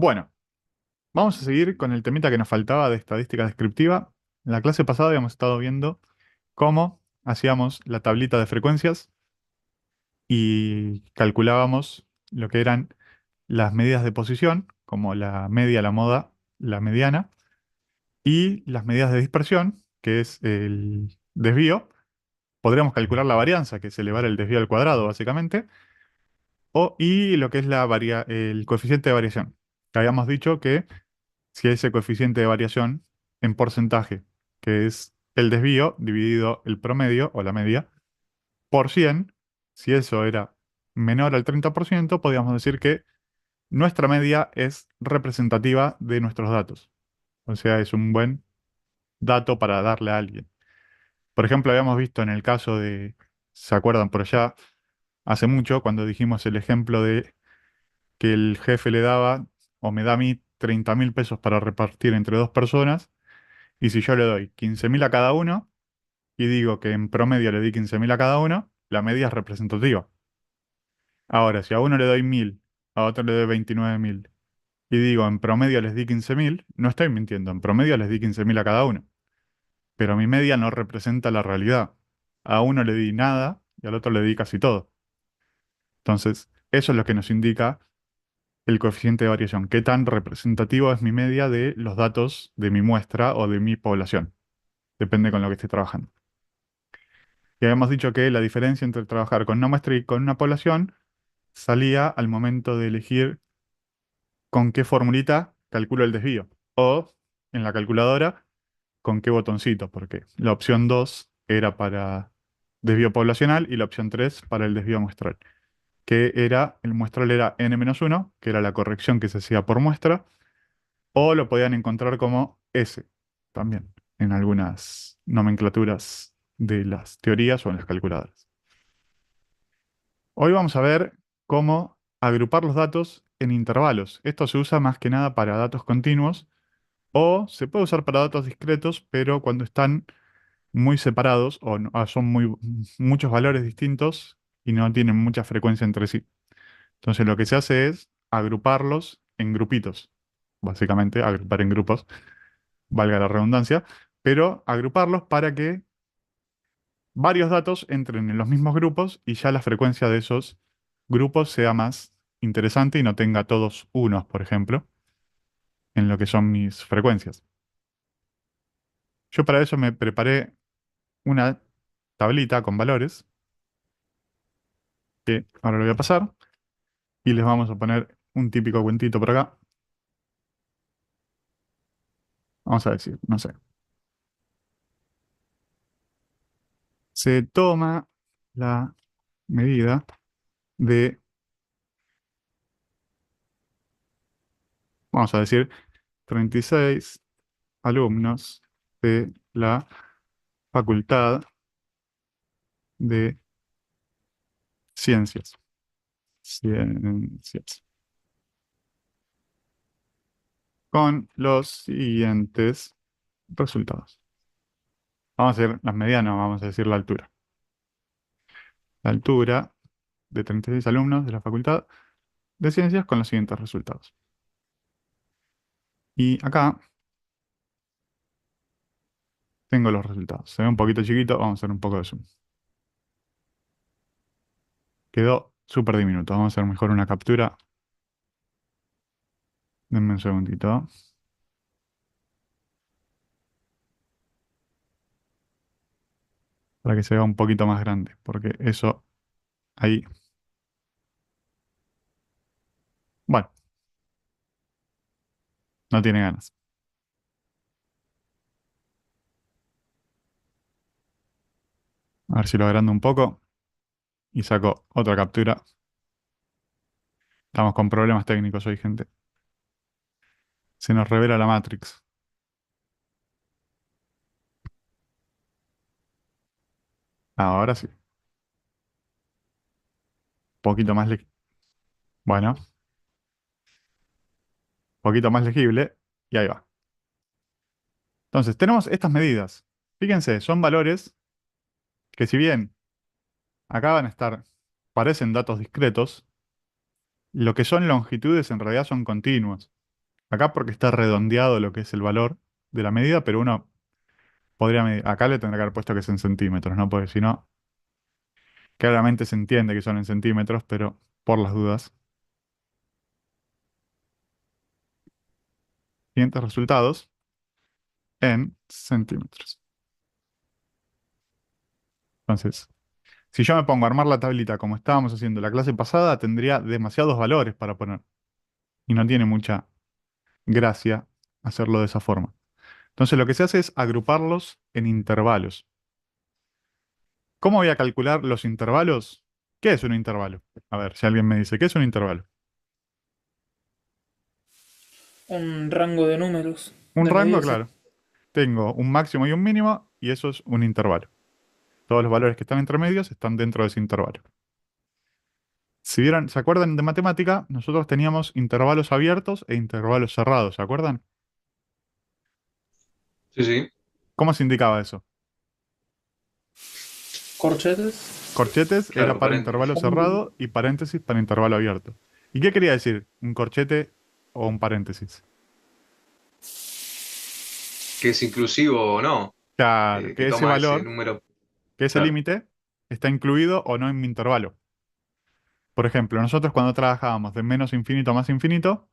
Bueno, vamos a seguir con el temita que nos faltaba de estadística descriptiva. En la clase pasada habíamos estado viendo cómo hacíamos la tablita de frecuencias y calculábamos lo que eran las medidas de posición, como la media, la moda, la mediana, y las medidas de dispersión, que es el desvío. Podríamos calcular la varianza, que es elevar el desvío al cuadrado, básicamente, y lo que es el coeficiente de variación. Que habíamos dicho que si ese coeficiente de variación en porcentaje, que es el desvío dividido el promedio o la media, por 100, si eso era menor al 30%, podríamos decir que nuestra media es representativa de nuestros datos. O sea, es un buen dato para darle a alguien. Por ejemplo, habíamos visto en el caso de, ¿se acuerdan por allá? Hace mucho, cuando dijimos el ejemplo de que el jefe le daba o me da a mí 30.000 pesos para repartir entre dos personas, y si yo le doy 15.000 a cada uno y digo que en promedio le di 15.000 a cada uno, la media es representativa. Ahora, si a uno le doy 1.000, a otro le doy 29.000 y digo en promedio les di 15.000, no estoy mintiendo, en promedio les di 15.000 a cada uno, pero mi media no representa la realidad. A uno le di nada y al otro le di casi todo. Entonces, eso es lo que nos indica el coeficiente de variación, qué tan representativo es mi media de los datos de mi muestra o de mi población. Depende con lo que esté trabajando. Y habíamos dicho que la diferencia entre trabajar con una muestra y con una población salía al momento de elegir con qué formulita calculo el desvío. O en la calculadora, con qué botoncito, porque la opción 2 era para desvío poblacional y la opción 3 para el desvío muestral. Que era, el muestral era n-1, que era la corrección que se hacía por muestra, o lo podían encontrar como S también, en algunas nomenclaturas de las teorías o en las calculadoras. Hoy vamos a ver cómo agrupar los datos en intervalos. Esto se usa más que nada para datos continuos o se puede usar para datos discretos, pero cuando están muy separados o son muchos valores distintos y no tienen mucha frecuencia entre sí. Entonces lo que se hace es agruparlos en grupitos. Básicamente, agrupar en grupos, valga la redundancia, pero agruparlos para que varios datos entren en los mismos grupos y ya la frecuencia de esos grupos sea más interesante y no tenga todos unos, por ejemplo, en lo que son mis frecuencias. Yo para eso me preparé una tablita con valores que ahora lo voy a pasar y les vamos a poner un típico cuentito por acá. Vamos a decir, no sé. Se toma la medida de, vamos a decir, 36 alumnos de la Facultad de Ciencias. Ciencias. Con los siguientes resultados. Vamos a hacer las medianas, vamos a decir la altura. La altura de 36 alumnos de la Facultad de Ciencias con los siguientes resultados. Y acá tengo los resultados. Se ve un poquito chiquito, vamos a hacer un poco de zoom. Quedó súper diminuto. Vamos a hacer mejor una captura. Denme un segundito para que se vea un poquito más grande, porque eso ahí, bueno, no tiene ganas. A ver si lo agrando un poco y saco otra captura. Estamos con problemas técnicos hoy, gente. Se nos revela la Matrix. Ahora sí. Poquito más bueno, poquito más legible. Y ahí va. Entonces, tenemos estas medidas. Fíjense, son valores que si bien acá van a estar, parecen datos discretos, lo que son longitudes en realidad son continuos. Acá porque está redondeado lo que es el valor de la medida, pero uno podría medir. Acá le tendrá que haber puesto que es en centímetros, ¿no? Porque si no, claramente se entiende que son en centímetros, pero por las dudas. Siguientes resultados en centímetros. Entonces, si yo me pongo a armar la tablita como estábamos haciendo la clase pasada, tendría demasiados valores para poner. Y no tiene mucha gracia hacerlo de esa forma. Entonces, lo que se hace es agruparlos en intervalos. ¿Cómo voy a calcular los intervalos? ¿Qué es un intervalo? A ver, si alguien me dice, ¿qué es un intervalo? Un rango de números, Un de rango, medidas. claro. Tengo un máximo y un mínimo, y eso es un intervalo. Todos los valores que están entre medios están dentro de ese intervalo. Si vieron, ¿se acuerdan de matemática? Nosotros teníamos intervalos abiertos e intervalos cerrados, ¿se acuerdan? Sí, sí, ¿Cómo se indicaba eso? Corchetes. Corchetes era claro, para intervalo cerrado y paréntesis para intervalo abierto. ¿Y qué quería decir un corchete o un paréntesis? que es inclusivo o no, Claro, que que ese toma ese valor, número. que ese Claro, límite está incluido o no en mi intervalo. Por ejemplo, nosotros cuando trabajábamos de menos infinito a más infinito,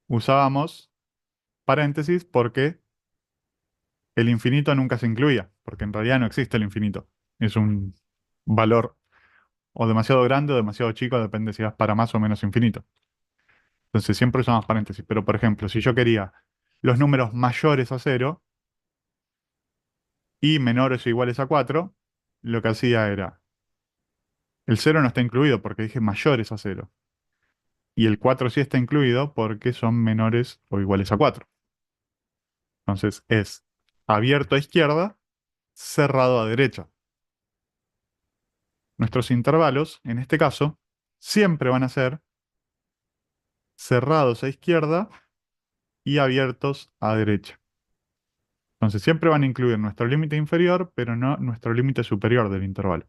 usábamos paréntesis porque el infinito nunca se incluía, porque en realidad no existe el infinito. Es un valor o demasiado grande o demasiado chico, depende si vas para más o menos infinito. Entonces siempre usamos paréntesis. Pero por ejemplo, si yo quería los números mayores a cero y menores o iguales a 4, lo que hacía era, el cero no está incluido porque dije mayores a cero. Y el 4 sí está incluido porque son menores o iguales a 4. Entonces es abierto a izquierda, cerrado a derecha. Nuestros intervalos, en este caso, siempre van a ser cerrados a izquierda y abiertos a derecha. Entonces siempre van a incluir nuestro límite inferior, pero no nuestro límite superior del intervalo.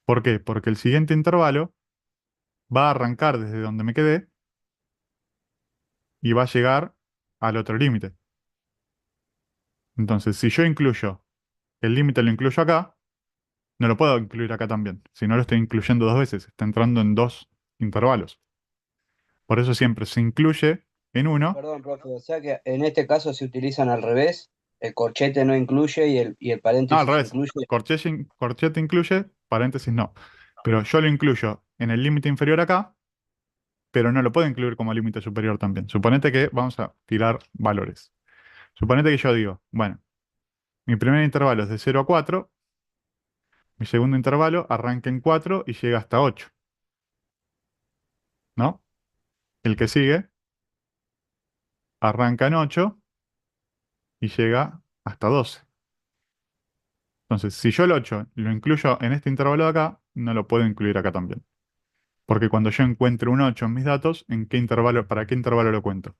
¿Por qué? Porque el siguiente intervalo va a arrancar desde donde me quedé y va a llegar al otro límite. Entonces, si yo incluyo el límite, lo incluyo acá, no lo puedo incluir acá también. Si no lo estoy incluyendo dos veces, está entrando en dos intervalos. Por eso siempre se incluye en uno. Perdón, profe, o sea que en este caso se utilizan al revés, el corchete no incluye y el No, al paréntesis revés. incluye. Corchete incluye, paréntesis no. Pero yo lo incluyo en el límite inferior acá, pero no lo puedo incluir como límite superior también. Suponete que vamos a tirar valores. Suponete que yo digo, bueno, mi primer intervalo es de 0 a 4, mi segundo intervalo arranca en 4 y llega hasta 8, ¿no? El que sigue arranca en 8 y llega hasta 12. Entonces, si yo el 8 lo incluyo en este intervalo de acá, no lo puedo incluir acá también. Porque cuando yo encuentre un 8 en mis datos, ¿en qué intervalo, para qué intervalo lo cuento?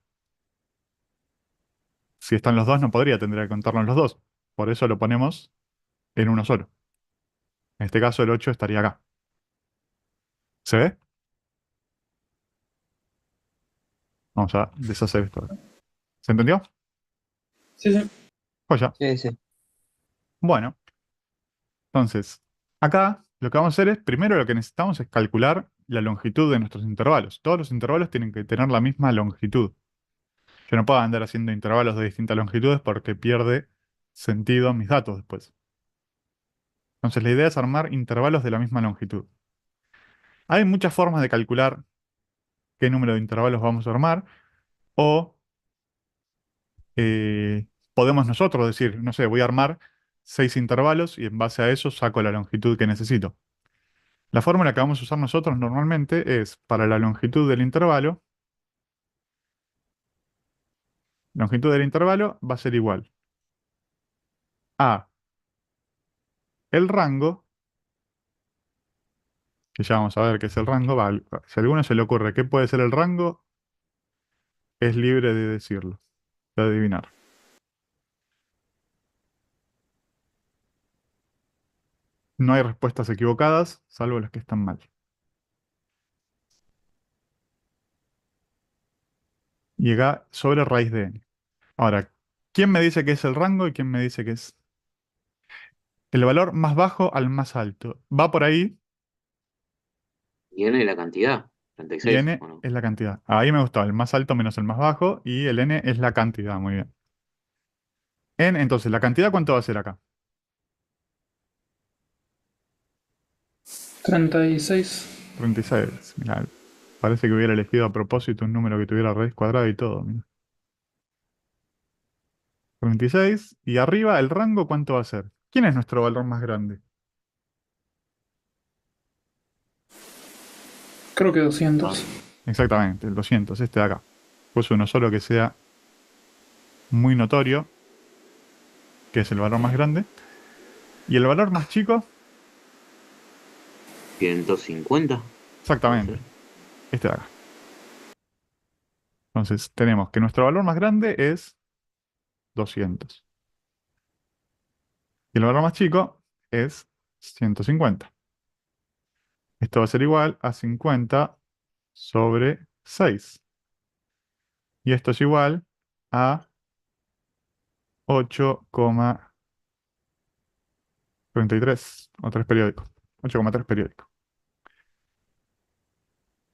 Si están los dos, no podría, tendría que contarlos los dos. Por eso lo ponemos en uno solo. En este caso, el 8 estaría acá. ¿Se ve? Vamos a deshacer esto. ¿Se entendió? Sí, sí. Pues ya. Sí, sí. Bueno, entonces, acá lo que vamos a hacer es, primero lo que necesitamos es calcular la longitud de nuestros intervalos. Todos los intervalos tienen que tener la misma longitud. Yo no puedo andar haciendo intervalos de distintas longitudes porque pierde sentido mis datos después. Entonces, la idea es armar intervalos de la misma longitud. Hay muchas formas de calcular qué número de intervalos vamos a armar o podemos nosotros decir, no sé, voy a armar 6 intervalos y en base a eso saco la longitud que necesito. La fórmula que vamos a usar nosotros normalmente es para la longitud del intervalo va a ser igual a el rango, que ya vamos a ver qué es el rango, si a alguno se le ocurre qué puede ser el rango, es libre de decirlo, de adivinar. No hay respuestas equivocadas, salvo las que están mal. Y acá sobre raíz de n. Ahora, ¿quién me dice que es el rango y quién me dice que es el valor más bajo al más alto? Va por ahí Y n la cantidad, y 36, n ¿o no? es la cantidad. Ahí me gustó, el más alto menos el más bajo y el n es la cantidad, muy bien. Entonces, ¿la cantidad cuánto va a ser acá? 36. 36. Mirá, parece que hubiera elegido a propósito un número que tuviera raíz cuadrada y todo. Mirá. 36. Y arriba, ¿el rango cuánto va a ser? ¿Quién es nuestro valor más grande? Creo que Ah, 200. Exactamente, el 200, este de acá. Puse uno solo que sea muy notorio, que es el valor más grande. ¿Y el valor más chico? 150, puede Exactamente, ser. este de acá. Entonces, tenemos que nuestro valor más grande es 200. Y el valor más chico es 150. Esto va a ser igual a 50 sobre 6. Y esto es igual a 8,33 o 3 periódicos. 8,3 periódicos.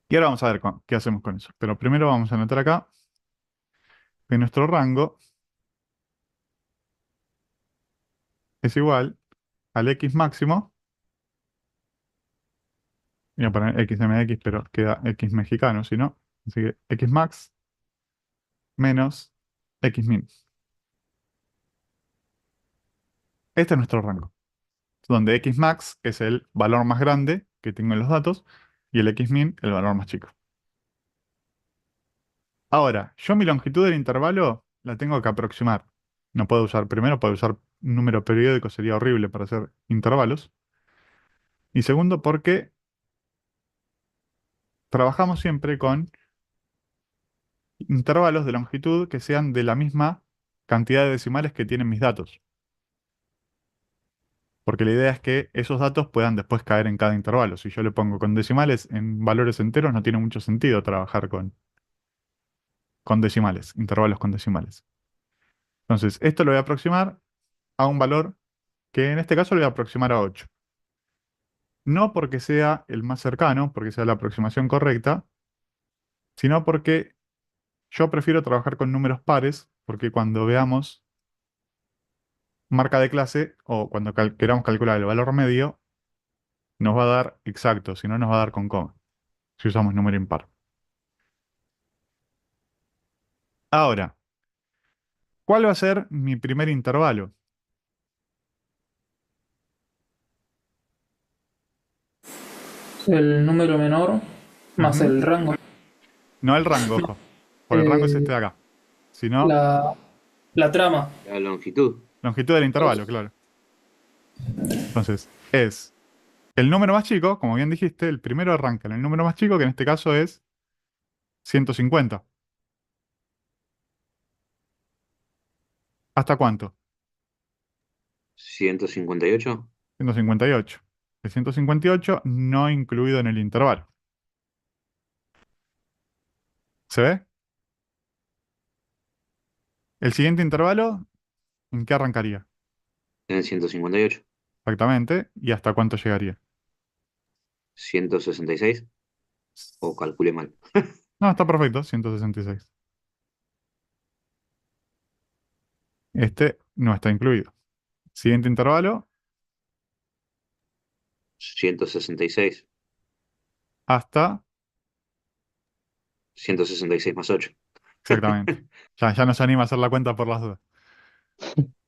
Y ahora vamos a ver qué hacemos con eso. Pero primero vamos a anotar acá que nuestro rango es igual al x máximo. Voy a poner xmx, pero queda x mexicano, si no. Así que x max menos x min. Este es nuestro rango. Donde x max es el valor más grande que tengo en los datos y el x min el valor más chico. Ahora, yo mi longitud del intervalo la tengo que aproximar. No puedo usar, primero, puedo usar un número periódico, sería horrible para hacer intervalos. Y segundo, porque trabajamos siempre con intervalos de longitud que sean de la misma cantidad de decimales que tienen mis datos. Porque la idea es que esos datos puedan después caer en cada intervalo. Si yo le pongo con decimales en valores enteros, no tiene mucho sentido trabajar con decimales, intervalos con decimales. Entonces, esto lo voy a aproximar a un valor que en este caso lo voy a aproximar a 8. No porque sea el más cercano, porque sea la aproximación correcta, sino porque yo prefiero trabajar con números pares, porque cuando veamos marca de clase o cuando queramos calcular el valor medio, nos va a dar exacto, si no nos va a dar con coma, si usamos número impar. Ahora, ¿cuál va a ser mi primer intervalo? El número menor más Ujú. el rango. No el rango, ojo, por el rango es Eh, este de acá, sino la, la trama. La longitud. longitud del intervalo, claro. Entonces, es el número más chico, como bien dijiste, el primero arranca en el número más chico, que en este caso es 150. ¿Hasta cuánto? 158. 158. El 158 no incluido en el intervalo. ¿Se ve? El siguiente intervalo, ¿en qué arrancaría? En el 158. Exactamente. ¿Y hasta cuánto llegaría? 166. O calculé mal. No, está perfecto, 166. Este no está incluido. Siguiente intervalo, 166. hasta... 166 más 8. Exactamente. Ya no se anima a hacer la cuenta por las dudas.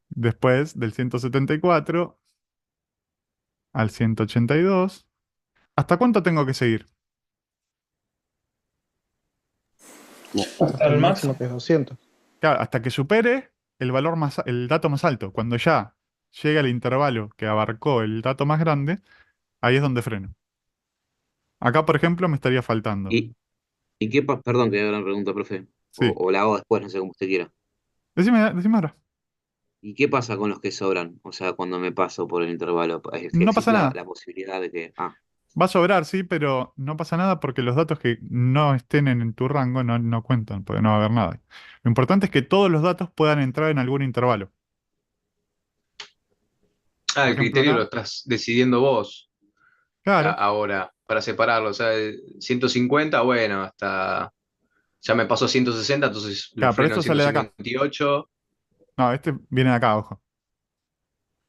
Después del 174 al 182. ¿Hasta cuánto tengo que seguir? Hasta Hasta el el máximo máximo. que es 200. Claro, hasta que supere el valor más, el dato más alto. Cuando ya llega al intervalo que abarcó el dato más grande, ahí es donde freno. Acá, por ejemplo, me estaría faltando. ¿Y, y qué pasa? Perdón que haga la pregunta, profe. Sí. O la hago después, no sé cómo usted quiera. Decime ahora. ¿Y qué pasa con los que sobran? O sea, cuando me paso por el intervalo, No existe pasa nada. la posibilidad de que. Ah, Va a sobrar, sí, pero no pasa nada porque los datos que no estén en tu rango no cuentan, porque no va a haber nada. Lo importante es que todos los datos puedan entrar en algún intervalo. Ah, Por el ejemplo, criterio lo acá, estás decidiendo vos claro, ahora para separarlo. O sea, 150, bueno, hasta ya me pasó 160, entonces lo claro, pero freno en esto sale de acá. 158. No, este viene de acá, ojo.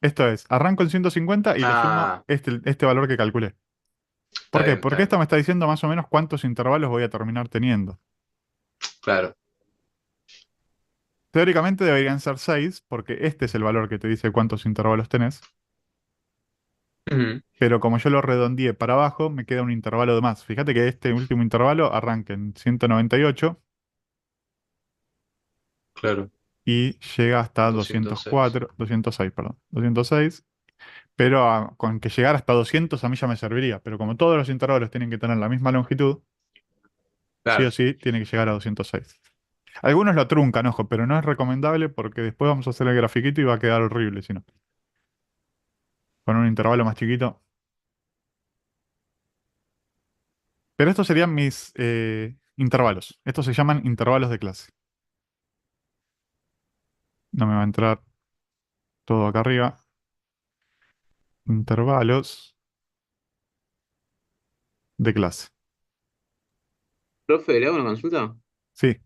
Esto es, arranco en 150 y le sumo Ah, este valor que calculé. está ¿Por qué? bien, Porque está bien. esto me está diciendo más o menos cuántos intervalos voy a terminar teniendo. Claro. Teóricamente deberían ser 6, porque este es el valor que te dice cuántos intervalos tenés. Ujú, Pero como yo lo redondeé para abajo, me queda un intervalo de más. Fíjate que este último intervalo arranca en 198 claro, y llega hasta 206. 204, 206, perdón, 206. Pero con que llegara hasta 200 a mí ya me serviría. Pero como todos los intervalos tienen que tener la misma longitud, sí o Claro. sí tiene que llegar a 206. Algunos lo truncan, ojo, pero no es recomendable porque después vamos a hacer el grafiquito y va a quedar horrible, si no. Con un intervalo más chiquito. Pero estos serían mis intervalos. Estos se llaman intervalos de clase. No me va a entrar todo acá arriba. Intervalos de clase. Profe, ¿le hago una consulta? Sí.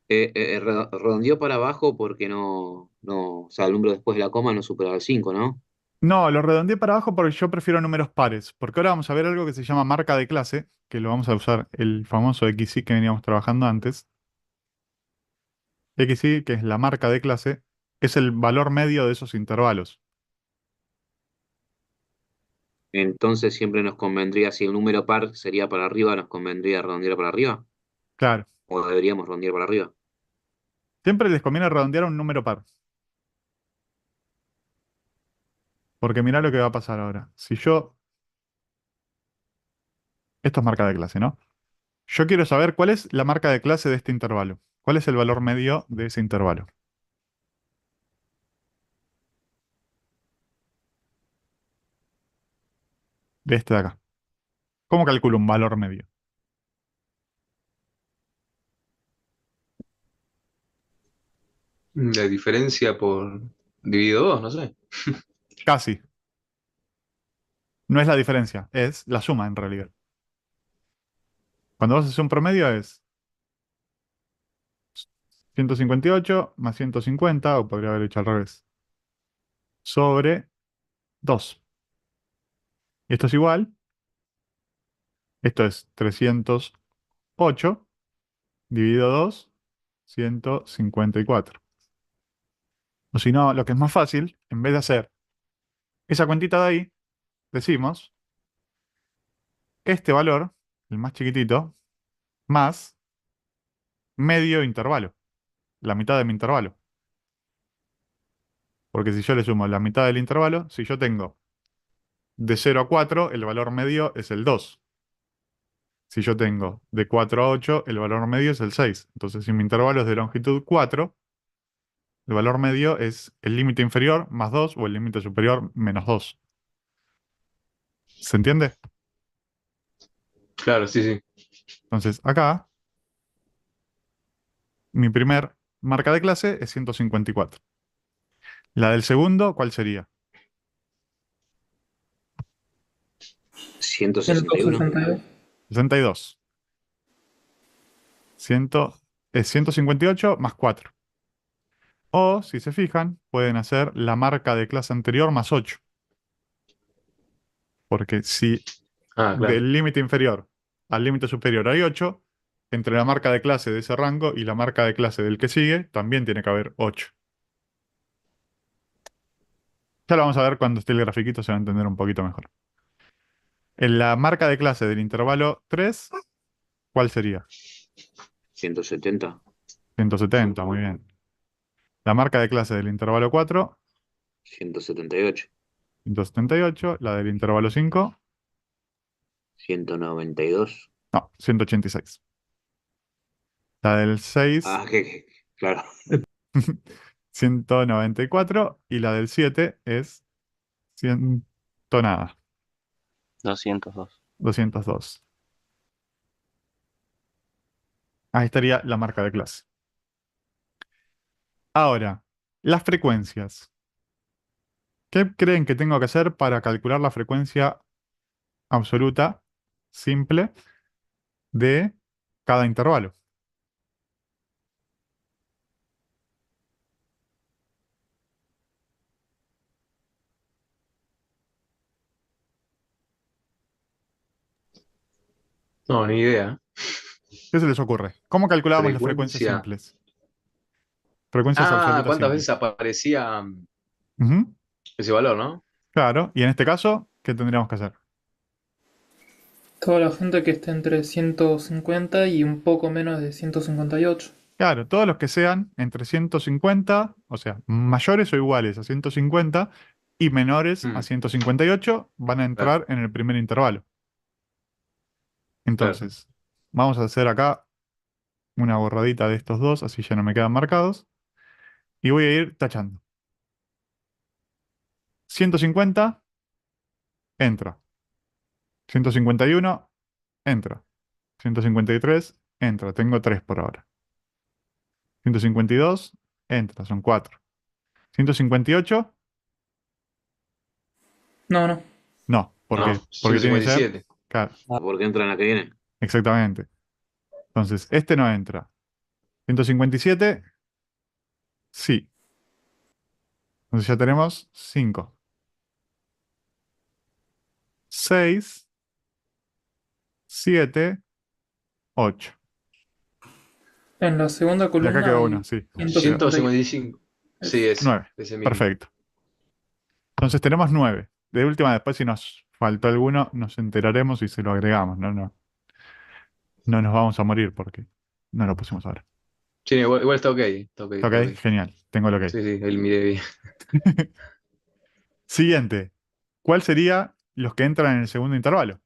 Redondeó para abajo porque o sea, el número después de la coma no supera el 5, ¿no? No, lo redondeé para abajo porque yo prefiero números pares. Porque ahora vamos a ver algo que se llama marca de clase, que lo vamos a usar el famoso XY que veníamos trabajando antes. XY, que es la marca de clase, es el valor medio de esos intervalos. Entonces siempre nos convendría, si el número par sería para arriba, nos convendría redondear para arriba. Claro. O deberíamos redondear para arriba. Siempre les conviene redondear a un número par. Porque mirá lo que va a pasar ahora. Si yo... Esto es marca de clase, ¿no? Yo quiero saber cuál es la marca de clase de este intervalo. ¿Cuál es el valor medio de ese intervalo? De este de acá. ¿Cómo calculo un valor medio? La diferencia por dividido 2, no sé. Casi. No es la diferencia, es la suma en realidad. Cuando vos haces un promedio es 158 más 150, o podría haber hecho al revés, sobre 2. Y esto es igual, esto es 308 dividido 2, 154. O si no, lo que es más fácil, en vez de hacer esa cuentita de ahí, decimos este valor, el más chiquitito, más medio intervalo, la mitad de mi intervalo. Porque si yo le sumo la mitad del intervalo, si yo tengo de 0 a 4, el valor medio es el 2. Si yo tengo de 4 a 8, el valor medio es el 6. Entonces, si mi intervalo es de longitud 4, el valor medio es el límite inferior más 2 o el límite superior menos 2. ¿Se entiende? Claro, sí, sí. Entonces, acá, mi primer marca de clase es 154. La del segundo, ¿cuál sería? 161. 162. 62. 100 es 158 más 4. O, si se fijan, pueden hacer la marca de clase anterior más 8. Porque si Ah, claro. del límite inferior al límite superior hay 8, entre la marca de clase de ese rango y la marca de clase del que sigue, también tiene que haber 8. Ya lo vamos a ver cuando esté el grafiquito, se va a entender un poquito mejor. En la marca de clase del intervalo 3, ¿cuál sería? 170. 170, muy bien. La marca de clase del intervalo 4, 178. 178. La del intervalo 5, 192. no, 186. La del 6, Ah, claro. 194. Y la del 7 es 100 nada. 202. 202. Ahí estaría la marca de clase. Ahora, las frecuencias. ¿Qué creen que tengo que hacer para calcular la frecuencia absoluta simple de cada intervalo? No, ni idea. ¿Qué se les ocurre? ¿Cómo calculábamos las frecuencias Frecuencia. simples? Frecuencias Ah, absolutas ¿cuántas veces simples. aparecía Ujú, ese valor, no? claro, y en este caso, ¿qué tendríamos que hacer? Toda la gente que esté entre 150 y un poco menos de 158. Claro, todos los que sean entre 150, o sea, mayores o iguales a 150 y menores a Mm, 158, van a claro, entrar en el primer intervalo. claro. Entonces, vamos a hacer acá una borradita de estos dos, así ya no me quedan marcados, y voy a ir tachando. 150, entra. 151, entra. 153, entra. Tengo 3 por ahora. 152, entra, son 4. 158, No, no. no. ¿Por No, qué? Porque ciento tiene que cincuenta y ser, siete claro, ¿Por qué entra en la que viene? exactamente. Entonces, este no entra. 157, sí. Entonces ya tenemos 5. 6, 7, 8. En la segunda Y acá columna quedó uno, hay sí. Quedó 155. 155. Sí, ese. 9. Ese mismo. Perfecto. Entonces tenemos 9. De última, después si nos faltó alguno, nos enteraremos y se lo agregamos. No, no, no nos vamos a morir porque no lo pusimos ahora. Sí, igual está ok. Está ok, Ok, está ok. genial. Tengo lo que. Sí, sí, él mide bien. Siguiente. ¿Cuál sería los que entran en el segundo intervalo?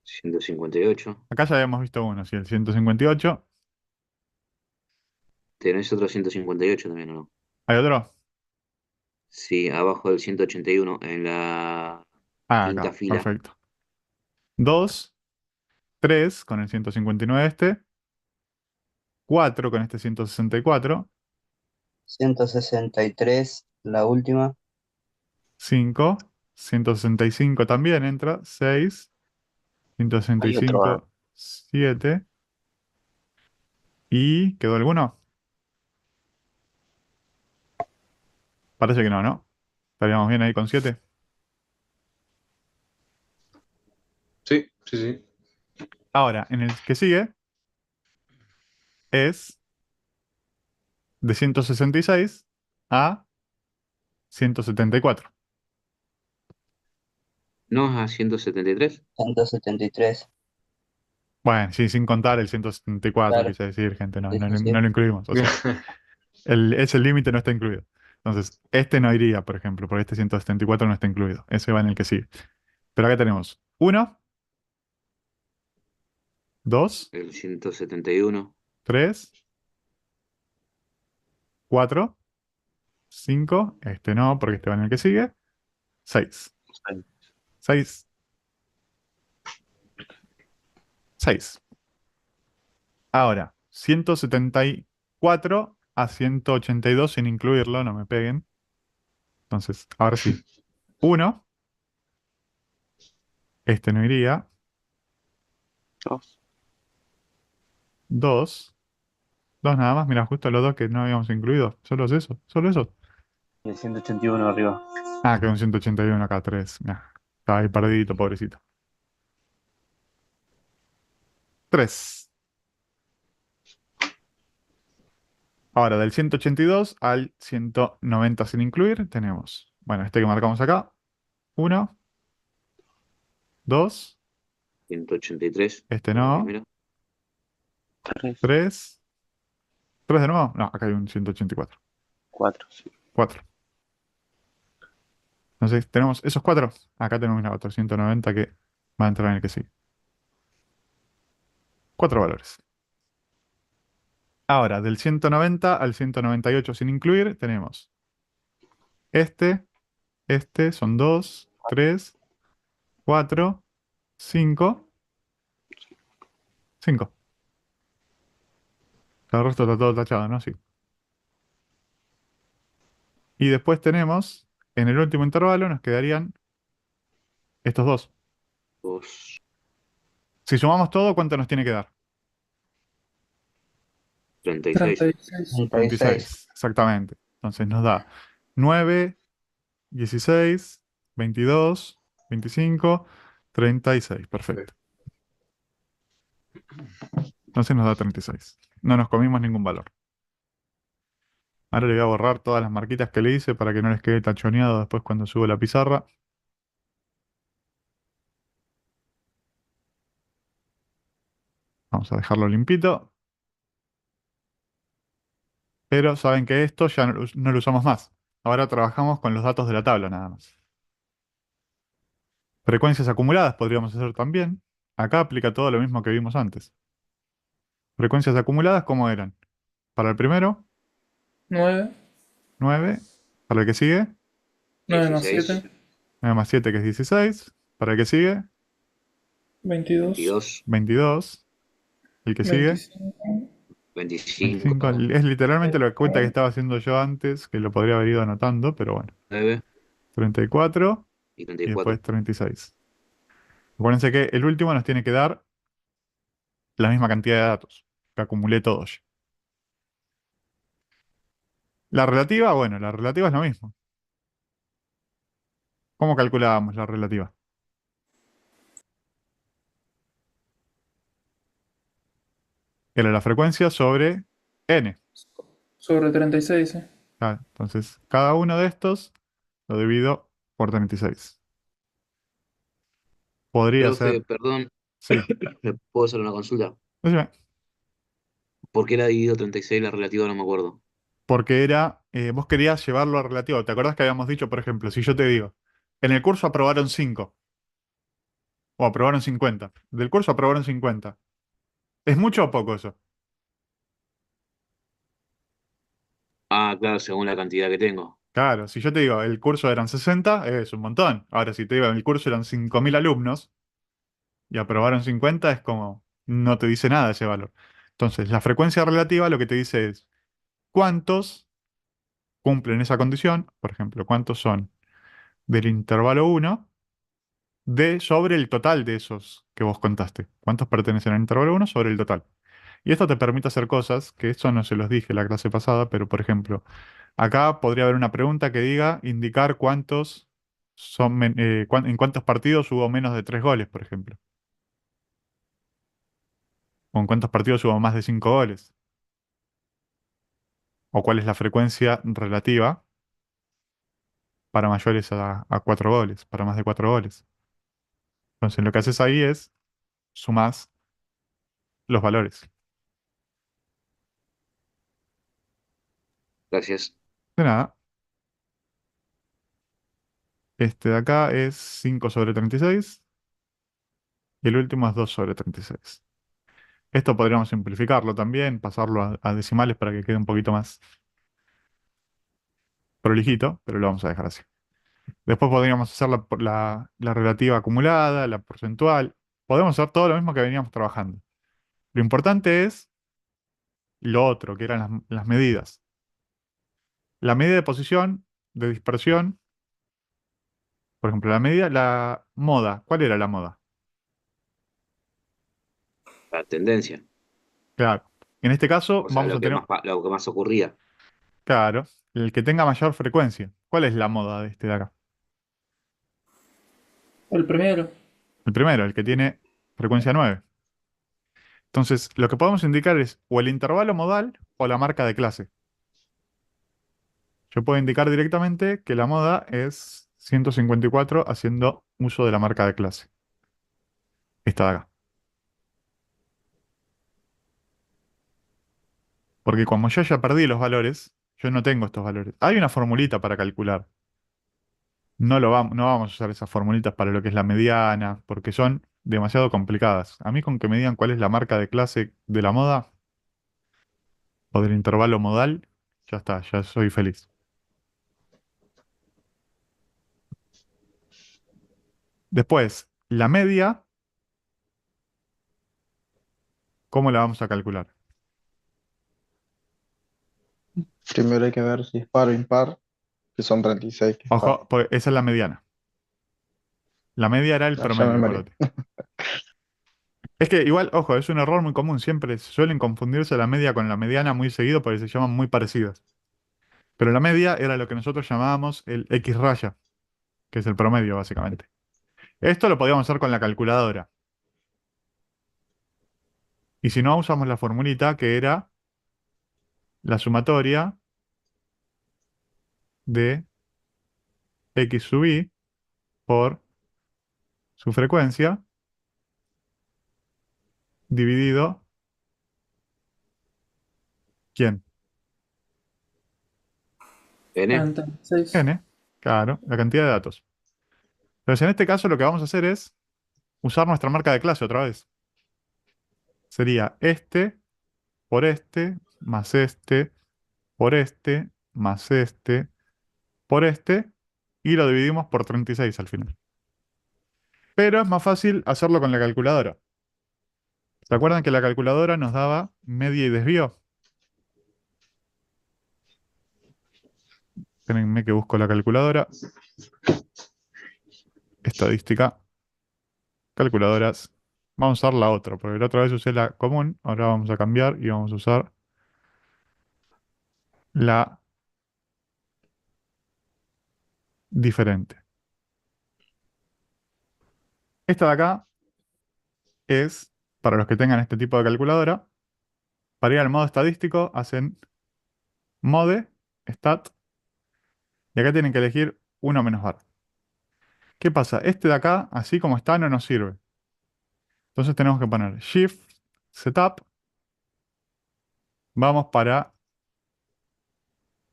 158. Acá ya habíamos visto uno, sí, el 158. ¿Tenés otro 158 también o no? ¿Hay otro? Sí, abajo del 181, en la Ah, quinta acá, fila. perfecto. 2, 3 con el 159 este. 4 con este 164. 163, la última. 5, 165 también entra. 6, Hay otro. 165, 7. ¿Y quedó alguno? Parece que no, ¿no? Estaríamos bien ahí con 7. Sí, sí, sí. Ahora, en el que sigue es de 166 a 174. ¿No es a 173? 173. Bueno, sí, sin contar el 174, Claro, quise decir, gente, no, sí, no, sí, no sí. lo incluimos. O sea, ese límite no está incluido. Entonces, este no iría, por ejemplo, porque este 174 no está incluido. Ese va en el que sigue. Pero acá tenemos 1, 2, El 171. 3, 4, 5, este no, porque este va en el que sigue, 6. 6, 6. Ahora, 174 a 182 sin incluirlo, no me peguen. Entonces, ahora sí. 1, este no iría. Dos. 2, 2 nada más. Mira, justo los dos que no habíamos incluido. Solo es eso, solo eso. Y el 181 arriba. Ah, quedó un 181 acá, 3. Mira, estaba ahí perdidito, pobrecito. 3. Ahora, del 182 al 190 sin incluir, tenemos, bueno, este que marcamos acá. 1, 2, 183. este La no. primera. 3. 3. 3 de nuevo. No, acá hay un 184. 4. Sí. 4. Entonces, tenemos esos 4. Acá tenemos la 490 que va a entrar en el que sigue. 4 valores. Ahora, del 190 al 198 sin incluir, tenemos este, este, son 2, 3, 4, 5, 5. El resto está todo tachado, ¿no? Sí. Y después tenemos, en el último intervalo, nos quedarían estos dos. 2, Si sumamos todo, ¿cuánto nos tiene que dar? 36. 36. 36. 36, exactamente. Entonces nos da 9, 16, 22, 25, 36. Perfecto. Entonces nos da 36. No nos comimos ningún valor. Ahora le voy a borrar todas las marquitas que le hice para que no les quede tachoneado después cuando subo la pizarra. Vamos a dejarlo limpito. Pero saben que esto ya no lo usamos más. Ahora trabajamos con los datos de la tabla nada más. Frecuencias acumuladas podríamos hacer también. Acá aplica todo lo mismo que vimos antes. Frecuencias acumuladas, ¿cómo eran? Para el primero, 9. 9. Para el que sigue, 9 más 16, 7. 9 más 7 que es 16. Para el que sigue, 22. 22, 22. El que sigue, 25. 25, 25. Es literalmente la cuenta que estaba haciendo yo antes, que lo podría haber ido anotando, pero bueno. 9 34 y y 34. después 36. Acuérdense que el último nos tiene que dar la misma cantidad de datos, que acumulé todos. La relativa, bueno, la relativa es lo mismo. ¿Cómo calculábamos la relativa? Era la frecuencia sobre n. Sobre 36. Entonces, cada uno de estos lo divido por 36. Podría Profe, ser, perdón, sí. ¿me puedo hacer una consulta? Decime. ¿Por qué la dividido 36 la relativa? No me acuerdo. Porque era, vos querías llevarlo a relativo. ¿Te acordás que habíamos dicho, por ejemplo, si yo te digo, en el curso aprobaron 5 o aprobaron 50, del curso aprobaron 50. ¿Es mucho o poco eso? Ah, claro, según la cantidad que tengo. Claro, si yo te digo, el curso eran 60, es un montón. Ahora, si te digo, en el curso eran 5.000 alumnos y aprobaron 50, es como, no te dice nada ese valor. Entonces, la frecuencia relativa lo que te dice es cuántos cumplen esa condición, por ejemplo, cuántos son del intervalo uno sobre el total de esos que vos contaste. ¿Cuántos pertenecen al intervalo uno sobre el total? Y esto te permite hacer cosas que eso no se los dije la clase pasada, pero por ejemplo, acá podría haber una pregunta que diga indicar cuántos en cuántos partidos hubo menos de 3 goles, por ejemplo. O en cuántos partidos hubo más de 5 goles. O cuál es la frecuencia relativa para mayores a 4 goles, para más de 4 goles. Entonces lo que haces ahí es sumás los valores. Gracias. De nada. Este de acá es 5 sobre 36 y el último es 2 sobre 36. Esto podríamos simplificarlo también, pasarlo a decimales para que quede un poquito más prolijito, pero lo vamos a dejar así. Después podríamos hacer la relativa acumulada, la porcentual. Podemos hacer todo lo mismo que veníamos trabajando. Lo importante es lo otro, que eran las medidas. La medida de posición, de dispersión, por ejemplo, la moda. ¿Cuál era la moda? La tendencia. Claro. En este caso O sea, vamos a tener, lo que más ocurría. claro, el que tenga mayor frecuencia. ¿Cuál es la moda de este de acá? El primero. El primero, el que tiene frecuencia 9. Entonces, lo que podemos indicar es o el intervalo modal o la marca de clase. Yo puedo indicar directamente que la moda es 154 haciendo uso de la marca de clase. Esta de acá. Porque como yo ya perdí los valores, yo no tengo estos valores. Hay una formulita para calcular. No vamos a usar esas formulitas para lo que es la mediana, porque son demasiado complicadas. A mí con que me digan cuál es la marca de clase de la moda o del intervalo modal, ya está, ya soy feliz. Después, La media, ¿cómo la vamos a calcular? Primero hay que ver si es par o impar, que son 36, que es par. Ojo, porque esa es la mediana. La media era el Ah, ya me promedio, mareé. acuérdate. Es que igual, ojo, es un error muy común. Siempre suelen confundirse la media con la mediana muy seguido porque se llaman muy parecidas. Pero la media era lo que nosotros llamábamos el X raya, que es el promedio, básicamente. Esto lo podíamos hacer con la calculadora. Y si no, usamos la formulita que era la sumatoria de X sub I por su frecuencia dividido, ¿quién? N. 46. N, claro, la cantidad de datos. Entonces, en este caso, lo que vamos a hacer es usar nuestra marca de clase otra vez. Sería este por este, más este, por este, más este, por este, y lo dividimos por 36 al final. Pero es más fácil hacerlo con la calculadora. ¿Se acuerdan que la calculadora nos daba media y desvío? Espérenme que busco la calculadora. Estadística, calculadoras. Vamos a usar la otra, porque la otra vez usé la común. Ahora vamos a cambiar y vamos a usar la diferente. Esta de acá es, para los que tengan este tipo de calculadora, para ir al modo estadístico, hacen mode, stat, y acá tienen que elegir uno menos var. ¿Qué pasa? Este de acá, así como está, no nos sirve. Entonces tenemos que poner shift, setup, vamos para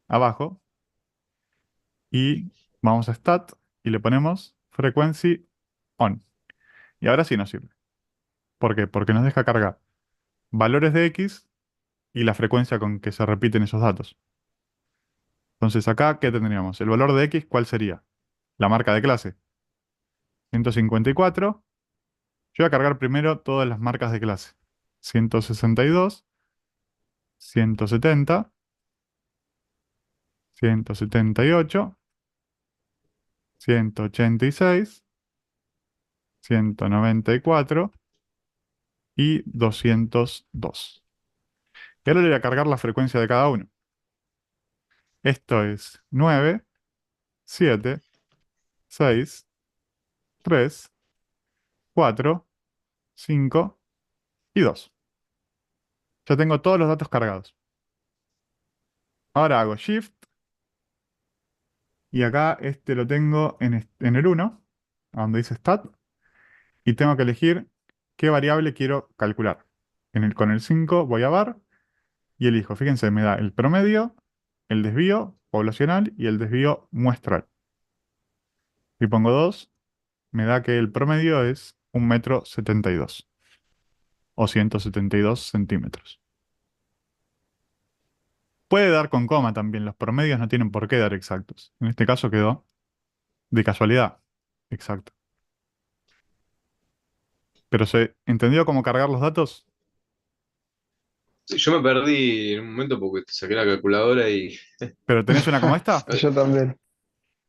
abajo y vamos a stat y le ponemos frequency on. Y ahora sí nos sirve. ¿Por qué? Porque nos deja cargar valores de X y la frecuencia con que se repiten esos datos. Entonces acá, ¿qué tendríamos? El valor de X, ¿cuál sería? La marca de clase. 154. Yo voy a cargar primero todas las marcas de clase. 162, 170, 178, 186, 194 y 202. Y ahora le voy a cargar la frecuencia de cada uno. Esto es 9, 7, 6, 3, 4, 5 y 2. Ya tengo todos los datos cargados. Ahora hago Shift y acá este lo tengo en el 1, donde dice Stat, y tengo que elegir qué variable quiero calcular. Con el 5 voy a var y elijo. Fíjense, me da el promedio, el desvío poblacional y el desvío muestral. Si pongo 2, me da que el promedio es 1,72 m o 172 centímetros. Puede dar con coma también, los promedios no tienen por qué dar exactos. En este caso quedó de casualidad exacto. Pero ¿se entendió cómo cargar los datos? Sí, yo me perdí en un momento porque te saqué la calculadora y ¿Pero tenés una como esta? Yo también.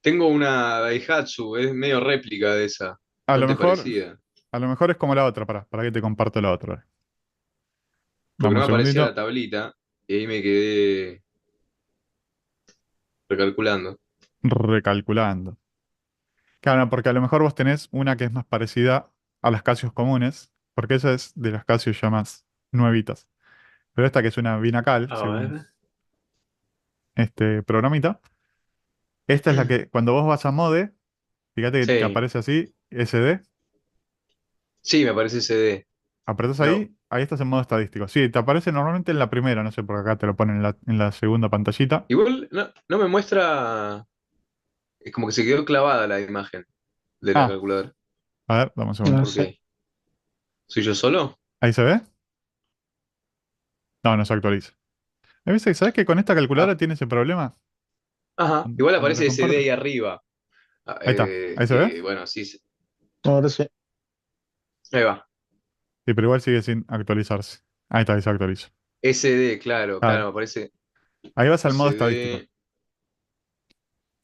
tengo una Daihatsu, es medio réplica de esa, A lo bastante mejor, parecida. a lo mejor es como la otra, para que te comparto la otra. Porque Dame no un me aparecía la segundito. tablita y ahí me quedé recalculando. Recalculando. Claro, porque a lo mejor vos tenés una que es más parecida a las Casios comunes, porque esa es de las Casios ya más nuevitas. Pero esta que es una binacal, A según ver. este programita, esta es la que cuando vos vas a mode, fíjate que Sí, aparece así, SD, sí, me parece CD. apretás No, ahí estás en modo estadístico. Sí, te aparece normalmente en la primera, no sé, por acá te lo ponen en la segunda pantallita. igual no me muestra, es como que se quedó clavada la imagen de la Ah, calculadora. a ver, dame un No segundo. ¿Por sé. qué? ¿Soy yo solo? ¿Ahí se ve? No, no se actualiza. ¿Sabes que con esta calculadora Ah, tiene ese problema? ajá, igual Cuando la aparece CD comparto. ahí arriba. Ahí está, ahí se ve. Que bueno, sí, Ahora sí. Ahí va. Sí, pero igual sigue sin actualizarse. Ahí está, ahí se actualiza. SD, claro, claro, Claro. me aparece Ahí vas al modo estadístico. SD.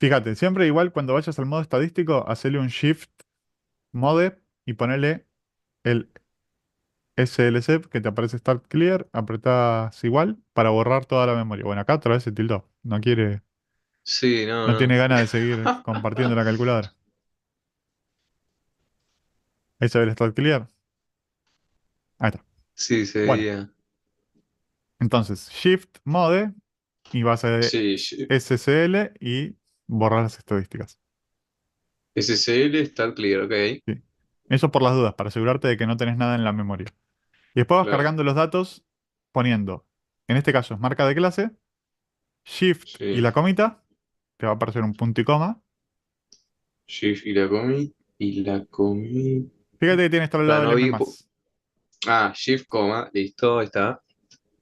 Fíjate, siempre igual cuando vayas al modo estadístico, hacele un Shift Mode y ponele el SLC que te aparece Start Clear, apretás igual para borrar toda la memoria. Bueno, acá otra vez se tildó. No quiere, Sí, no, no no. tiene ganas de seguir compartiendo la calculadora. Ahí se ve el Start Clear. Ahí está. Sí, se Bueno, veía. entonces Shift Mode y vas a Sí, SSL y borrar las estadísticas. SSL, Start Clear, ok. Sí. Eso por las dudas, para asegurarte de que no tenés nada en la memoria. Y después vas Claro. cargando los datos poniendo, en este caso es marca de clase, Shift y Sí. la comita, te va a aparecer un punto y coma. Shift y la comí. Y la comí. Fíjate que tiene esto al lado Claro, del no M+. vi. Shift, coma, listo, ahí está.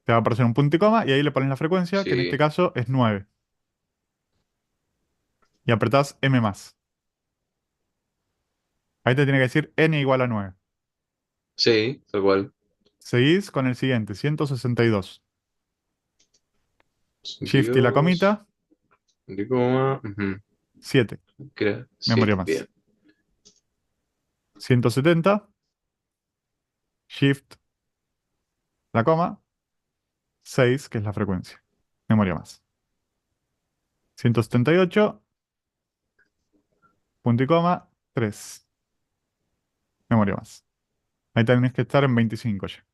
Te va a aparecer un punto y coma y ahí le pones la frecuencia, que en este Sí, caso es 9. Y apretás M+. Ahí te tiene que decir N igual a 9. sí, tal cual. Seguís con el siguiente, 162. Shift y la 62, comita, de coma. Ujú. 7. Sí, Memoria más. bien. 170. Shift, la coma, 6, que es la frecuencia. Memoria más. 178, punto y coma, 3. Memoria más. Ahí tenés que estar en 25 ya.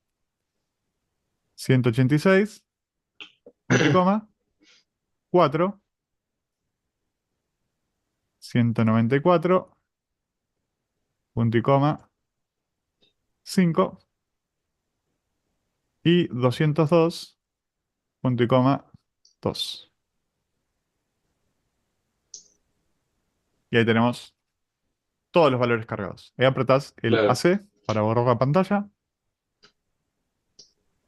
186, punto y coma, 4. 194, punto y coma, 5. Y 202, punto y coma, 2. Y ahí tenemos todos los valores cargados. Ahí apretás el Claro. AC para borrar la pantalla.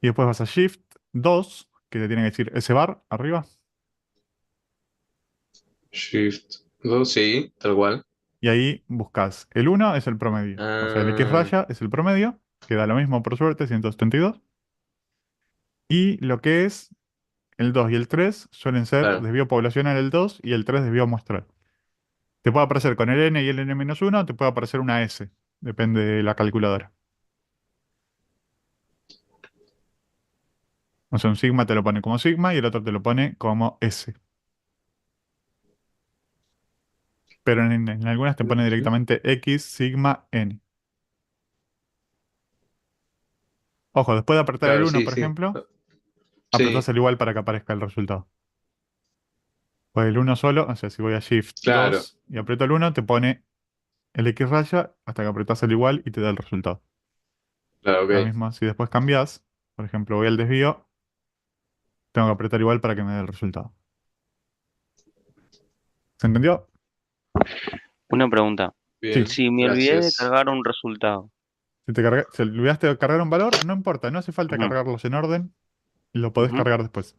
Y después vas a Shift 2, que te tiene que decir S bar arriba. Shift 2, sí, tal cual. Y ahí buscas el 1 es el promedio. O sea, el X Ah, raya es el promedio, que da lo mismo por suerte, 172. Y lo que es el 2 y el 3 suelen ser claro, desvío poblacional el 2 y el 3 desvío muestral. Te puede aparecer con el N y el N-1, te puede aparecer una S. Depende de la calculadora. O sea, un sigma te lo pone como sigma y el otro te lo pone como S. Pero en algunas te pone directamente X, sigma, N. Ojo, después de apretar el claro, 1, sí, por sí. ejemplo, apretás Sí, el igual para que aparezca el resultado. Pues el 1 solo, o sea, si voy a Shift claro, 2 y aprieto el 1, te pone el X raya hasta que apretás el igual y te da el resultado. claro, Lo ok. mismo, si después cambias, por ejemplo, voy al desvío, tengo que apretar igual para que me dé el resultado. ¿Se entendió? Una pregunta. Sí. Bien, Si me olvidé de gracias. cargar un resultado, Si olvidaste de cargar un valor, no importa, no hace falta ujú, cargarlos en orden, lo podés ujú, cargar después.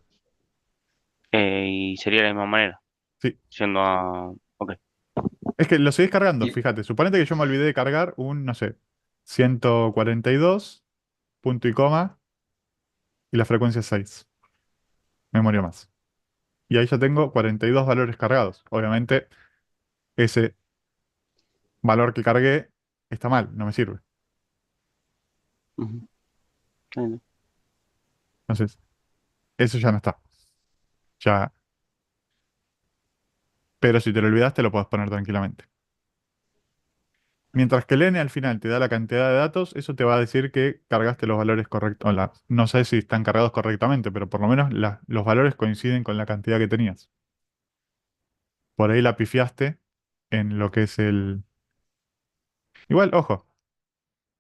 y sería de la misma manera, Sí. yendo a... Ok. Es que lo seguís cargando, Y, fíjate. Suponete que yo me olvidé de cargar un, no sé, 142, punto y coma, y la frecuencia es 6. Memoria más. Y ahí ya tengo 42 valores cargados. Obviamente, ese valor que cargué está mal, no me sirve. Ujú, entiendo. Entonces, eso ya no está. Ya. Pero si te lo olvidaste, lo puedes poner tranquilamente. Mientras que el n al final te da la cantidad de datos, eso te va a decir que cargaste los valores correctos. No sé si están cargados correctamente, pero por lo menos los valores coinciden con la cantidad que tenías. Por ahí la pifiaste en lo que es el... Igual, ojo,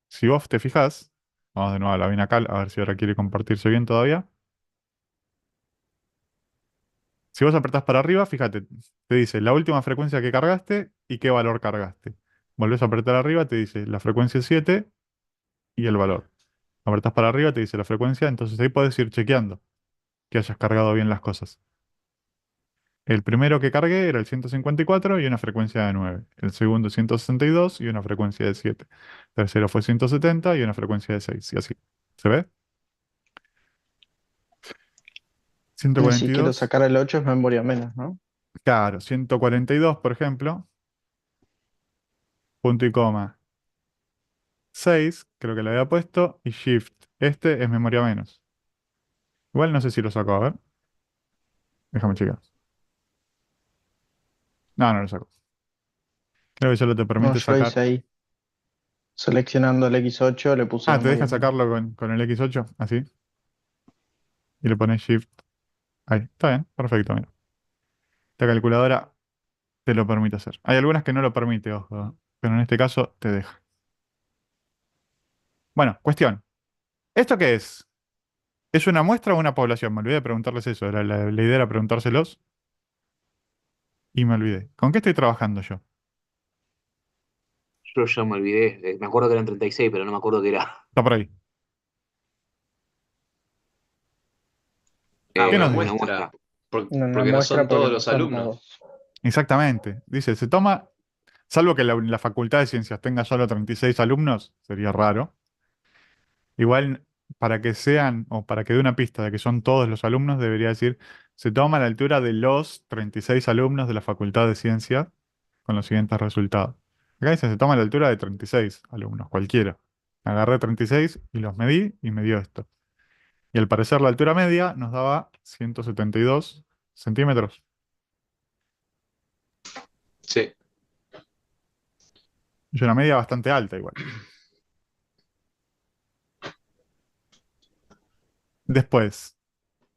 si vos te fijás, vamos de nuevo a la Vinacal, a ver si ahora quiere compartirse bien todavía. Si vos apretás para arriba, fíjate, te dice la última frecuencia que cargaste y qué valor cargaste. Volvés a apretar arriba, te dice la frecuencia 7 y el valor. Apretás para arriba, te dice la frecuencia, entonces ahí podés ir chequeando que hayas cargado bien las cosas. El primero que cargué era el 154 y una frecuencia de 9. El segundo 162 y una frecuencia de 7. El tercero fue 170 y una frecuencia de 6. Y así. ¿Se ve? Y si quiero 142. sacar el 8 es memoria menos, ¿no? Claro, 142, por ejemplo. Punto y coma. 6, creo que le había puesto. Y shift. Este es memoria menos. Igual no sé si lo saco, a ver. Déjame checar. No, no lo saco. Creo que solo te No, permite yo lo hice sacar. ahí. Seleccionando el X8 le puse Ah, te deja memoria menos. sacarlo con el X8, así. Y le pones shift. Ahí. Está bien, perfecto, mira. Esta calculadora te lo permite hacer. Hay algunas que no lo permite, ojo, pero en este caso te deja. Bueno, cuestión. ¿Esto qué es? ¿Es una muestra o una población? Me olvidé de preguntarles eso. La idea era preguntárselos y me olvidé. ¿Con qué estoy trabajando yo? Yo ya me olvidé. Me acuerdo que eran 36, pero no me acuerdo qué era. Está por ahí. ¿Qué Una nos Una dice? muestra. muestra. Una Porque no muestra son porque todos no los son alumnos. todos. Exactamente. Dice, se toma, salvo que la Facultad de Ciencias tenga solo 36 alumnos, sería raro. Igual, para que sean, o para que dé una pista de que son todos los alumnos, debería decir, se toma a la altura de los 36 alumnos de la Facultad de Ciencias con los siguientes resultados. Acá dice, se toma a la altura de 36 alumnos, cualquiera. Agarré 36 y los medí y me dio esto. Y al parecer la altura media nos daba 172 centímetros. Sí. Y una media bastante alta igual. Después,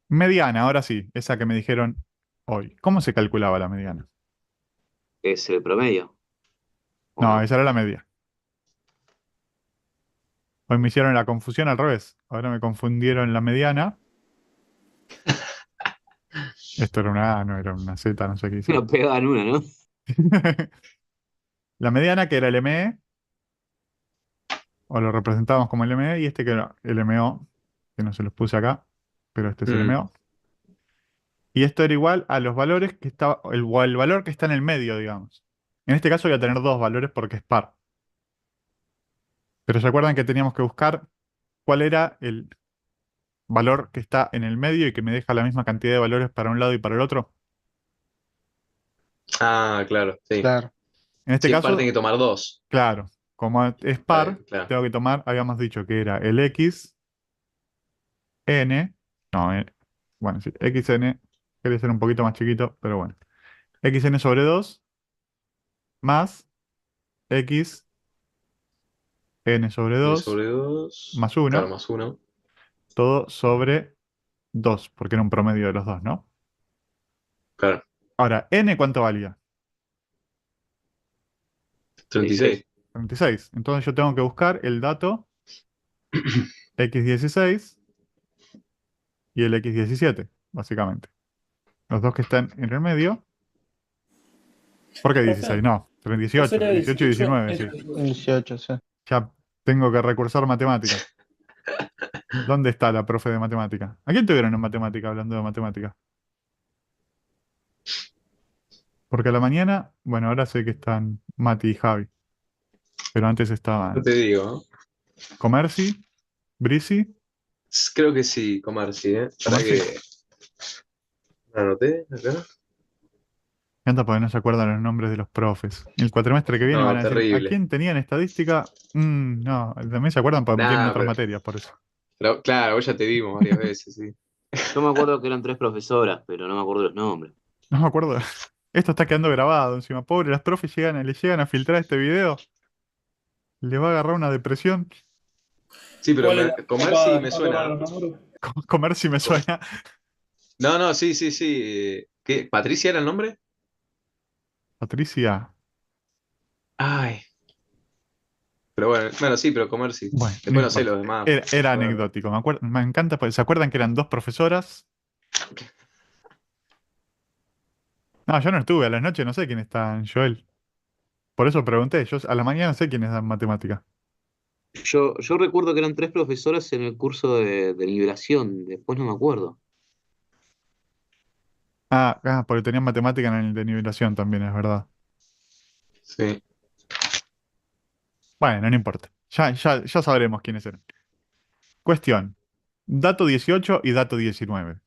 mediana, ahora sí, esa que me dijeron hoy. ¿Cómo se calculaba la mediana? Es el promedio, ¿o No, no? esa era la media. Hoy me hicieron la confusión al revés. Ahora me confundieron la mediana. Esto era una A, no era una Z, no sé qué Lo hicieron. pegaban una, ¿no? La mediana, que era el ME, o lo representábamos como el ME, y este que era el MO, que no se los puse acá, pero este es el Mm. MO. Y esto era igual a los valores que estaba, o el valor que está en el medio, digamos. En este caso voy a tener dos valores porque es par. Pero ¿se acuerdan que teníamos que buscar cuál era el valor que está en el medio y que me deja la misma cantidad de valores para un lado y para el otro? Ah, claro, sí. Claro. En este Sí, aparte hay caso, que tomar dos. claro, como es par, Claro. tengo que tomar, habíamos dicho que era el x n, no, bueno, sí, x n, quería ser un poquito más chiquito, pero bueno, x n sobre 2 más x n sobre N 2 sobre dos. más Claro, 1, más uno. todo sobre 2 porque era un promedio de los dos, ¿no? Claro. Ahora, n, ¿cuánto valía? 36. 36. Entonces yo tengo que buscar el dato x16 y el x17, básicamente. Los dos que están en el medio. ¿Por qué 16? Profe, No, eso 18, era 18 y 18. 19, sí. 18, sí. Ya tengo que recursar matemática. ¿Dónde está la profe de matemática? ¿A quién tuvieron en matemática hablando de matemática? Porque a la mañana, bueno, ahora sé que están Mati y Javi, pero antes No estaban te digo, ¿no? Comerci, Brisi, Creo que sí, Comarsi, ¿eh? Para Comerci. que lo anoté acá. Me encanta porque no se acuerdan los nombres de los profes. El cuatrimestre que viene van No, a decir, ¿a terrible. quién tenían estadística? No, también se acuerdan porque me tienen Nada, otras materias, por eso. pero claro, vos ya te vimos varias veces, sí. Yo me acuerdo que eran tres profesoras, pero no me acuerdo los nombres. No me acuerdo. Esto está quedando grabado encima. Pobre, las profes le llegan a filtrar este video. Le va a agarrar una depresión. Sí, pero ¿Cuál era? Comersi me ¿No toman suena. los números? Comer si me suena. No, no, sí, sí, sí. ¿Qué? ¿Patricia era el nombre? Patricia. Ay. Pero bueno, sí, pero Comersi. Bueno, no Después no sé importa. los demás. Era La verdad. anecdótico. Me encanta porque se acuerdan que eran dos profesoras. No, yo no estuve a las noches, no sé quién está en Joel. Por eso pregunté. Yo a la mañana sé quiénes dan matemática. Yo recuerdo que eran tres profesoras en el curso de nivelación, después no me acuerdo. Porque tenían matemática en el de nivelación también, es verdad. Sí. Bueno, no importa. Ya sabremos quiénes eran. Cuestión. Dato 18 y dato 19.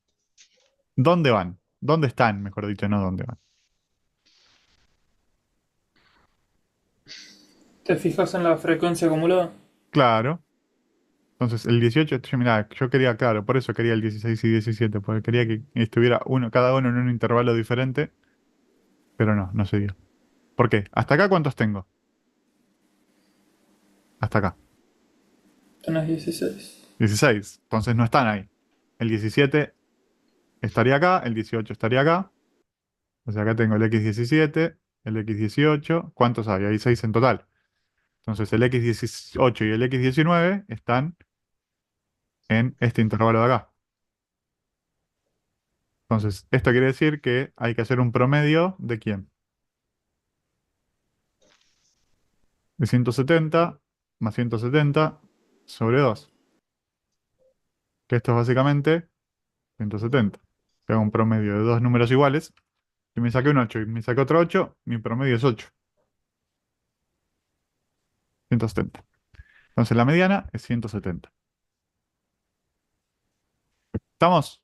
¿Dónde van? ¿Dónde están, mejor dicho, no dónde van? ¿Te fijas en la frecuencia acumulada? Claro. Entonces, el 18, mirá, yo quería, claro, por eso quería el 16 y 17, porque quería que estuviera cada uno en un intervalo diferente, pero no se dio. ¿Por qué? ¿Hasta acá cuántos tengo? Hasta acá. Tenés 16. 16. Entonces no están ahí. El 17 estaría acá, el 18 estaría acá. O sea, acá tengo el X17, el X18. ¿Cuántos hay? Hay 6 en total. Entonces el X18 y el X19 están en este intervalo de acá. Entonces, esto quiere decir que hay que hacer un promedio ¿de quién? De 170 más 170 sobre 2. Que esto es básicamente 170. Tengo un promedio de dos números iguales. Si me saqué un 8 y me saqué otro 8, mi promedio es 8. 170. Entonces la mediana es 170. ¿Estamos?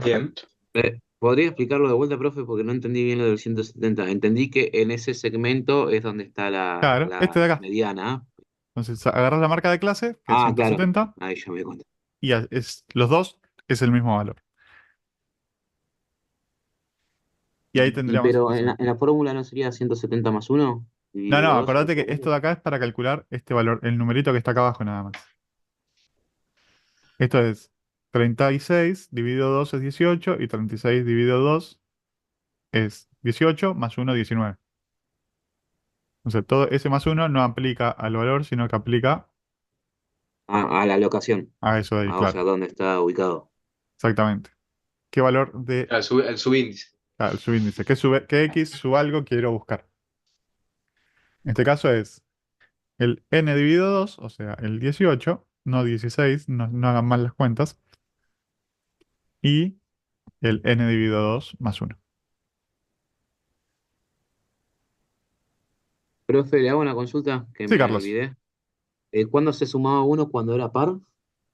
Bien. Perfecto. ¿Podría explicarlo de vuelta, profe? Porque no entendí bien lo del 170. Entendí que en ese segmento es donde está Claro, este de la acá. mediana. Entonces agarras la marca de clase, que es Ah, claro. 170, Ahí ya me di cuenta. y los dos es el mismo valor. Y ahí tendríamos Pero ese valor. en la fórmula no sería 170 más uno No, dividido no, 2 al acordate que esto cuadrado. de acá es para calcular este valor, el numerito que está acá abajo nada más. Esto es 36 dividido 2 es 18 y 36 dividido 2 es 18 más 1, 19. Entonces todo ese más 1 no aplica al valor, sino que aplica A la locación. a eso de ahí, Ah, o sea, claro. dónde está ubicado. Exactamente. ¿Qué valor de El subíndice. el subíndice? ¿Qué X subalgo quiero buscar? En este caso es el n dividido 2, o sea, el 18, no 16, no hagan mal las cuentas, y el n dividido 2 más 1. Profe, le hago una consulta que Sí, me Carlos. olvidé. ¿Cuándo se sumaba uno cuando era par?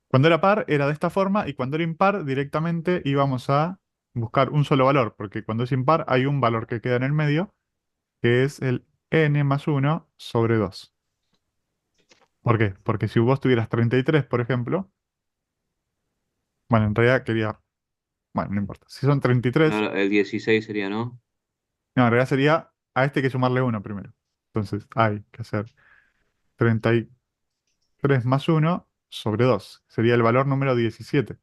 Cuando era par era de esta forma y cuando era impar directamente íbamos a buscar un solo valor, porque cuando es impar hay un valor que queda en el medio, que es el n más 1 sobre 2. ¿Por qué? Porque si vos tuvieras 33, por ejemplo, bueno, en realidad quería, bueno, no importa. Si son 33, Claro, el 16 sería, ¿no? no, en realidad sería a este hay que sumarle 1 primero. Entonces hay que hacer 33 más 1 sobre 2. Sería el valor número 17.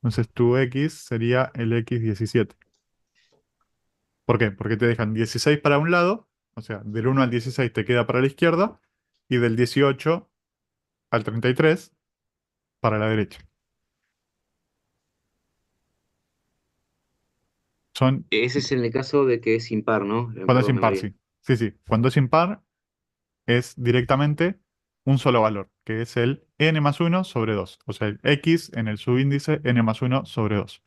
Entonces tu x sería el x17. ¿Por qué? Porque te dejan 16 para un lado, o sea, del 1 al 16 te queda para la izquierda, y del 18 al 33 para la derecha. Son, Ese es en el caso de que es impar, ¿no? cuando es Perdón, me impar, mareé. sí. Sí, sí. Cuando es impar es directamente un solo valor, que es el n más 1 sobre 2. O sea, el x en el subíndice n más 1 sobre 2.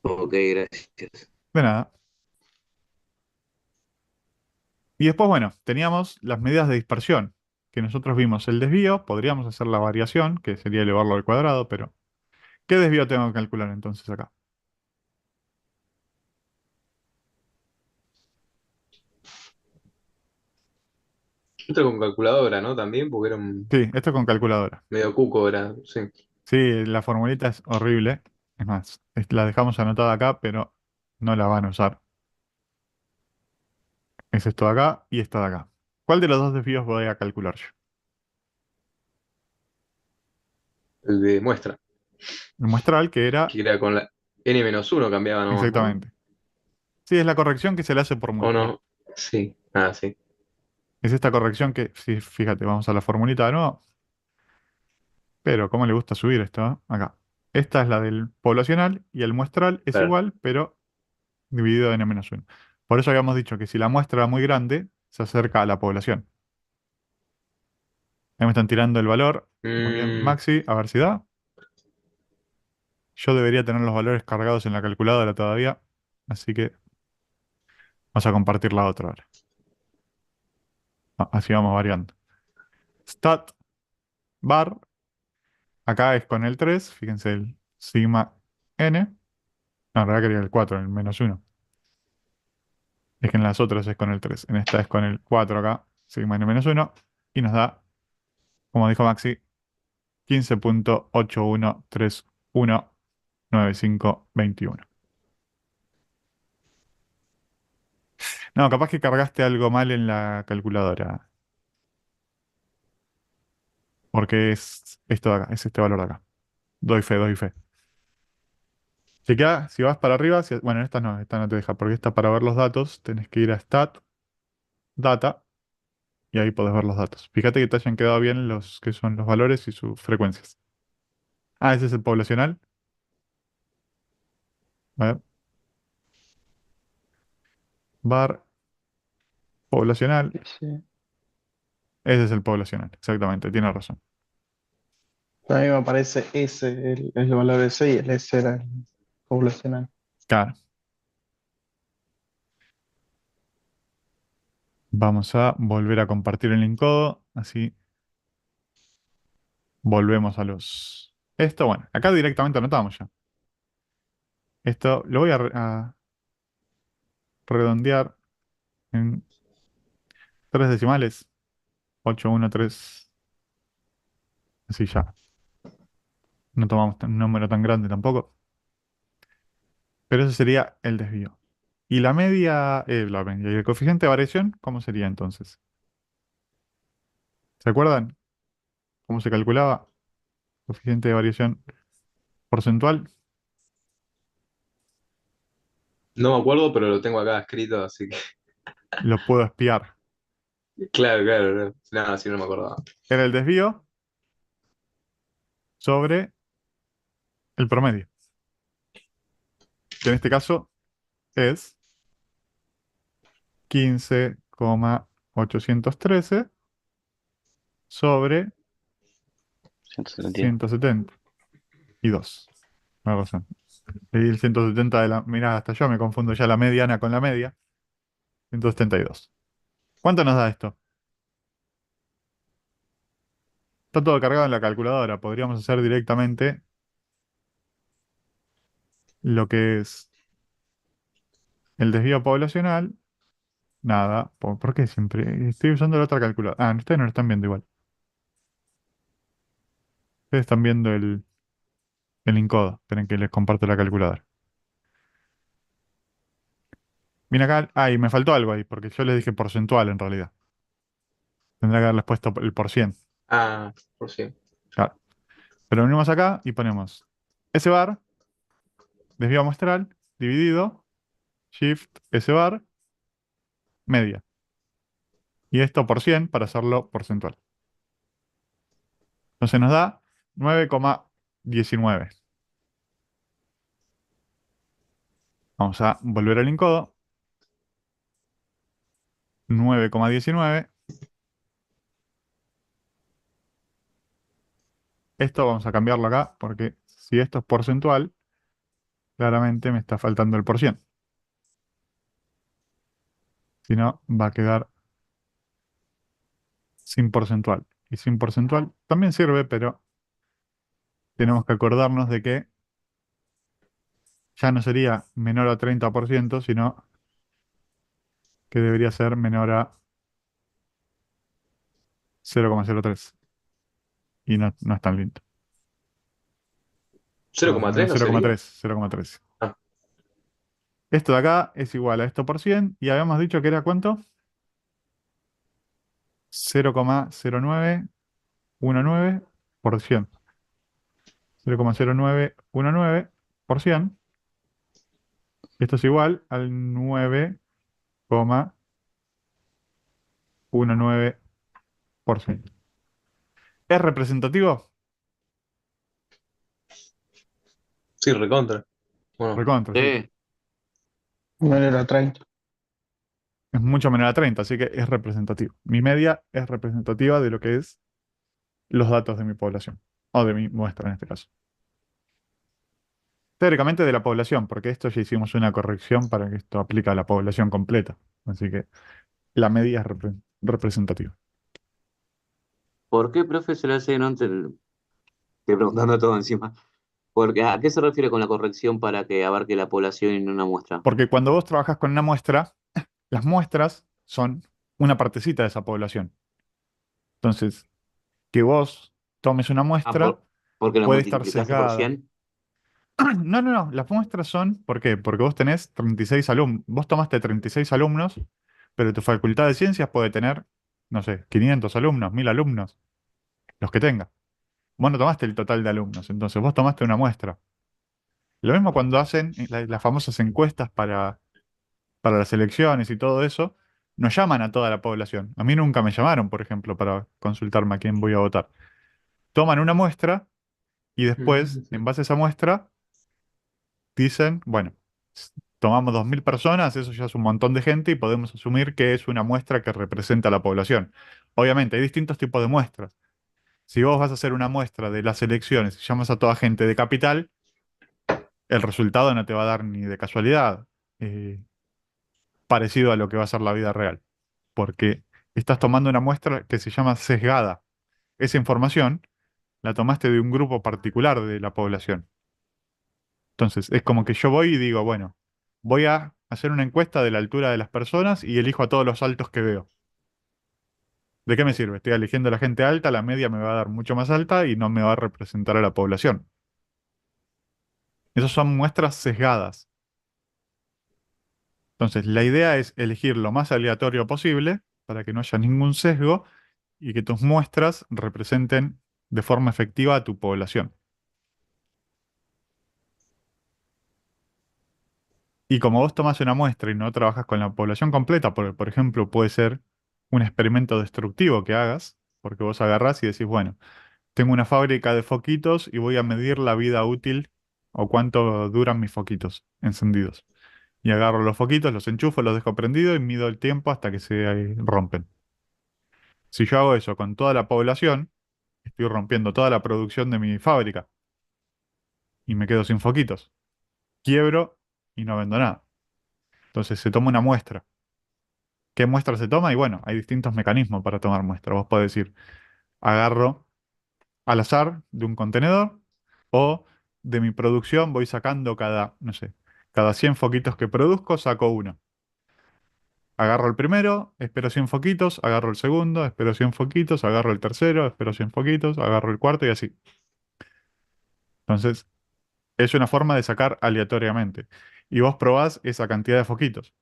Ok, gracias. De nada. Y después, bueno, teníamos las medidas de dispersión, que nosotros vimos el desvío, podríamos hacer la variación, que sería elevarlo al cuadrado, pero ¿qué desvío tengo que calcular entonces acá? Esto con calculadora, ¿no? También, porque era un Sí, esto es con calculadora. medio cuco, era, sí. Sí, la formulita es horrible. Es más, la dejamos anotada acá, pero no la van a usar. Es esto de acá y esto de acá. ¿Cuál de los dos desvíos voy a calcular yo? El de muestra, El muestral, que era que era con la n-1 cambiaba nomás, ¿no? exactamente. Sí, es la corrección que se le hace por ¿O muestral. no? Sí, ah, sí. Es esta corrección que, sí, fíjate, vamos a la formulita de nuevo. Pero, ¿cómo le gusta subir esto? Acá. Esta es la del poblacional y el muestral es Claro. igual, pero dividido en n-1. Por eso habíamos dicho que si la muestra era muy grande, se acerca a la población. Ahí me están tirando el valor. Muy bien, Mm, Maxi, a ver si da. Yo debería tener los valores cargados en la calculadora todavía. Así que vamos a compartir la otra ahora. Así vamos variando. Stat bar. Acá es con el 3. Fíjense el sigma n. No, en realidad quería el 4, el -1. Es que en las otras es con el 3. En esta es con el 4 acá, sigma n -1. Y nos da, como dijo Maxi, 15.81319521. No, capaz que cargaste algo mal en la calculadora. Porque es esto de acá, es este valor de acá. Doy fe, doy fe. Si vas para arriba, bueno, esta no te deja, porque esta para ver los datos tenés que ir a Stat, Data, y ahí podés ver los datos. Fíjate que te hayan quedado bien los que son los valores y sus frecuencias. Ah, ese es el poblacional. A ver, bar poblacional. Sí. Ese es el poblacional, exactamente, tiene razón. A mí me aparece S, el valor S y el S era el poblacional. Claro. Vamos a volver a compartir el encodo, así volvemos a los... Esto, bueno, acá directamente anotamos ya. Esto lo voy a redondear en 3 decimales. 813. Así ya. No tomamos un número tan grande tampoco. Pero ese sería el desvío. Y y el coeficiente de variación, ¿cómo sería entonces? ¿Se acuerdan cómo se calculaba? Coeficiente de variación porcentual. no me acuerdo, pero lo tengo acá escrito, así que. Lo puedo espiar. Claro, claro, no. No, sí, no me acordaba. Era el desvío sobre el promedio. Que en este caso es 15,813 sobre 172. 172. Me razón. Leí el 170 de la... Mirá, hasta yo me confundo ya la mediana con la media. 172. ¿Cuánto nos da esto? Está todo cargado en la calculadora. Podríamos hacer directamente lo que es el desvío poblacional. Nada. ¿Por qué siempre? Estoy usando la otra calculadora. Ah, ustedes no lo están viendo igual. Ustedes están viendo el encodo. Esperen que les comparto la calculadora. Mira acá. Ah, y me faltó algo ahí, porque yo les dije porcentual en realidad. Tendría que haberles puesto el por cien. Ah, por sí. Claro. Pero venimos acá y ponemos S bar, desvío muestral, dividido, shift S bar, media. Y esto por 100 para hacerlo porcentual. Entonces nos da 9,19. Vamos a volver al encodo. 9,19. Esto vamos a cambiarlo acá porque si esto es porcentual, claramente me está faltando el por cien. Si no, va a quedar sin porcentual. Y sin porcentual también sirve, pero tenemos que acordarnos de que ya no sería menor a 30%, sino que debería ser menor a 0,03. Y no es tan lindo. No, 0,3 no sería. 0,3, 0,3. Ah, Esto de acá es igual a esto por 100 y habíamos dicho que era ¿cuánto? 0,0919 por 100. 0,0919 por 100. Esto es igual al 9,19%. ¿Es representativo? sí, recontra. Bueno, Recontra, sí. No era 30. Es mucho menor a 30, así que es representativo. Mi media es representativa de lo que es los datos de mi población, o de mi muestra en este caso. Teóricamente de la población, porque esto ya hicimos una corrección para que esto aplique a la población completa. Así que la medida es representativa. ¿Por qué, profe, se le hace? No te estoy preguntando todo encima. Porque, ¿a qué se refiere con la corrección para que abarque la población y no una muestra? Porque cuando vos trabajas con una muestra, las muestras son una partecita de esa población. Entonces, que vos tomes una Ah, muestra porque la puede estar multiplicaste por sesgada. 100. No, no, no. Las muestras son, ¿por qué? Porque vos tenés 36 alumnos. Vos tomaste 36 alumnos, pero tu facultad de ciencias puede tener, no sé, 500 alumnos, 1000 alumnos, los que tenga. Vos no tomaste el total de alumnos, entonces vos tomaste una muestra. Lo mismo cuando hacen las famosas encuestas para las elecciones y todo eso, no llaman a toda la población. A mí nunca me llamaron, por ejemplo, para consultarme a quién voy a votar. Toman una muestra y después, en base a esa muestra, dicen, bueno, tomamos 2000 personas, eso ya es un montón de gente y podemos asumir que es una muestra que representa a la población. Obviamente, hay distintos tipos de muestras. Si vos vas a hacer una muestra de las elecciones y llamas a toda gente de capital, el resultado no te va a dar ni de casualidad parecido a lo que va a ser la vida real, porque estás tomando una muestra que se llama sesgada. Esa información la tomaste de un grupo particular de la población. Entonces, es como que yo voy y digo, bueno, voy a hacer una encuesta de la altura de las personas y elijo a todos los altos que veo. ¿De qué me sirve? Estoy eligiendo a la gente alta, la media me va a dar mucho más alta y no me va a representar a la población. Esas son muestras sesgadas. Entonces, la idea es elegir lo más aleatorio posible para que no haya ningún sesgo y que tus muestras representen de forma efectiva a tu población. Y como vos tomás una muestra y no trabajas con la población completa, porque por ejemplo puede ser un experimento destructivo que hagas, porque vos agarrás y decís, bueno, tengo una fábrica de foquitos y voy a medir la vida útil o cuánto duran mis foquitos encendidos. Y agarro los foquitos, los enchufo, los dejo prendidos y mido el tiempo hasta que se rompen. Si yo hago eso con toda la población, estoy rompiendo toda la producción de mi fábrica y me quedo sin foquitos. Quiebro y no vendo nada. Entonces se toma una muestra. ¿Qué muestra se toma? Y bueno, hay distintos mecanismos para tomar muestra. Vos podés decir, agarro al azar de un contenedor o de mi producción voy sacando cada, no sé, cada 100 foquitos que produzco, saco uno. Agarro el primero, espero 100 foquitos, agarro el segundo, espero 100 foquitos, agarro el tercero, espero 100 foquitos, agarro el cuarto y así. Entonces, es una forma de sacar aleatoriamente. Y vos probás esa cantidad de foquitos.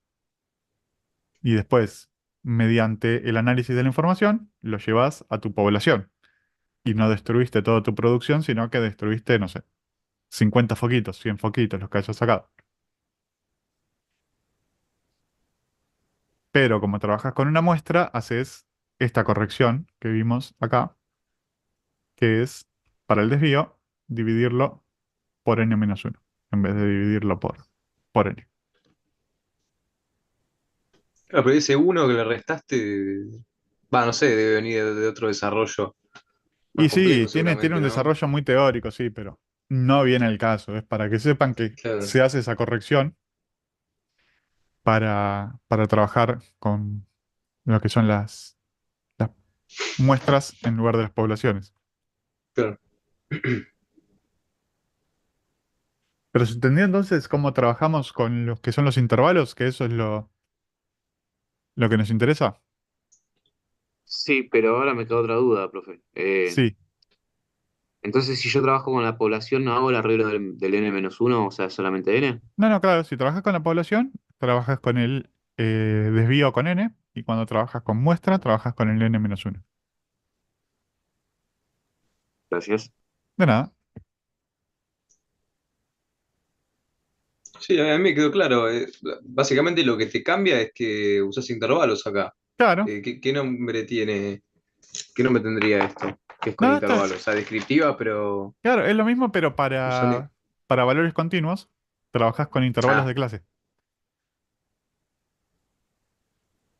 Y después, mediante el análisis de la información, lo llevas a tu población. Y no destruiste toda tu producción, sino que destruiste, no sé, 50 foquitos, 100 foquitos, los que hayas sacado. Pero como trabajas con una muestra, haces esta corrección que vimos acá, que es, para el desvío, dividirlo por n-1, en vez de dividirlo por n. Claro, pero ese uno que le restaste, va, no sé, debe venir de otro desarrollo más Y sí, complejo tiene seguramente, un ¿no? desarrollo muy teórico, sí, pero no viene el caso. Es para que sepan que Claro. se hace esa corrección para trabajar con lo que son las muestras en lugar de las poblaciones. Claro. Pero se entendió entonces cómo trabajamos con los que son los intervalos, que eso es lo que nos interesa. Sí, pero ahora me queda otra duda, profe. Sí. Entonces, si yo trabajo con la población, ¿no hago el arreglo del n-1, o sea, solamente n? No, no, claro, si trabajas con la población, trabajas con el desvío con n, y cuando trabajas con muestra, trabajas con el n-1. Gracias. De nada. Sí, a mí me quedó claro. Básicamente lo que te cambia es que usas intervalos acá. Claro. ¿Qué nombre tiene? ¿Qué nombre tendría esto? Que es con No, intervalos. O sea, descriptiva, pero claro, es lo mismo, pero usan. para valores continuos, trabajas con intervalos Ah, de clase.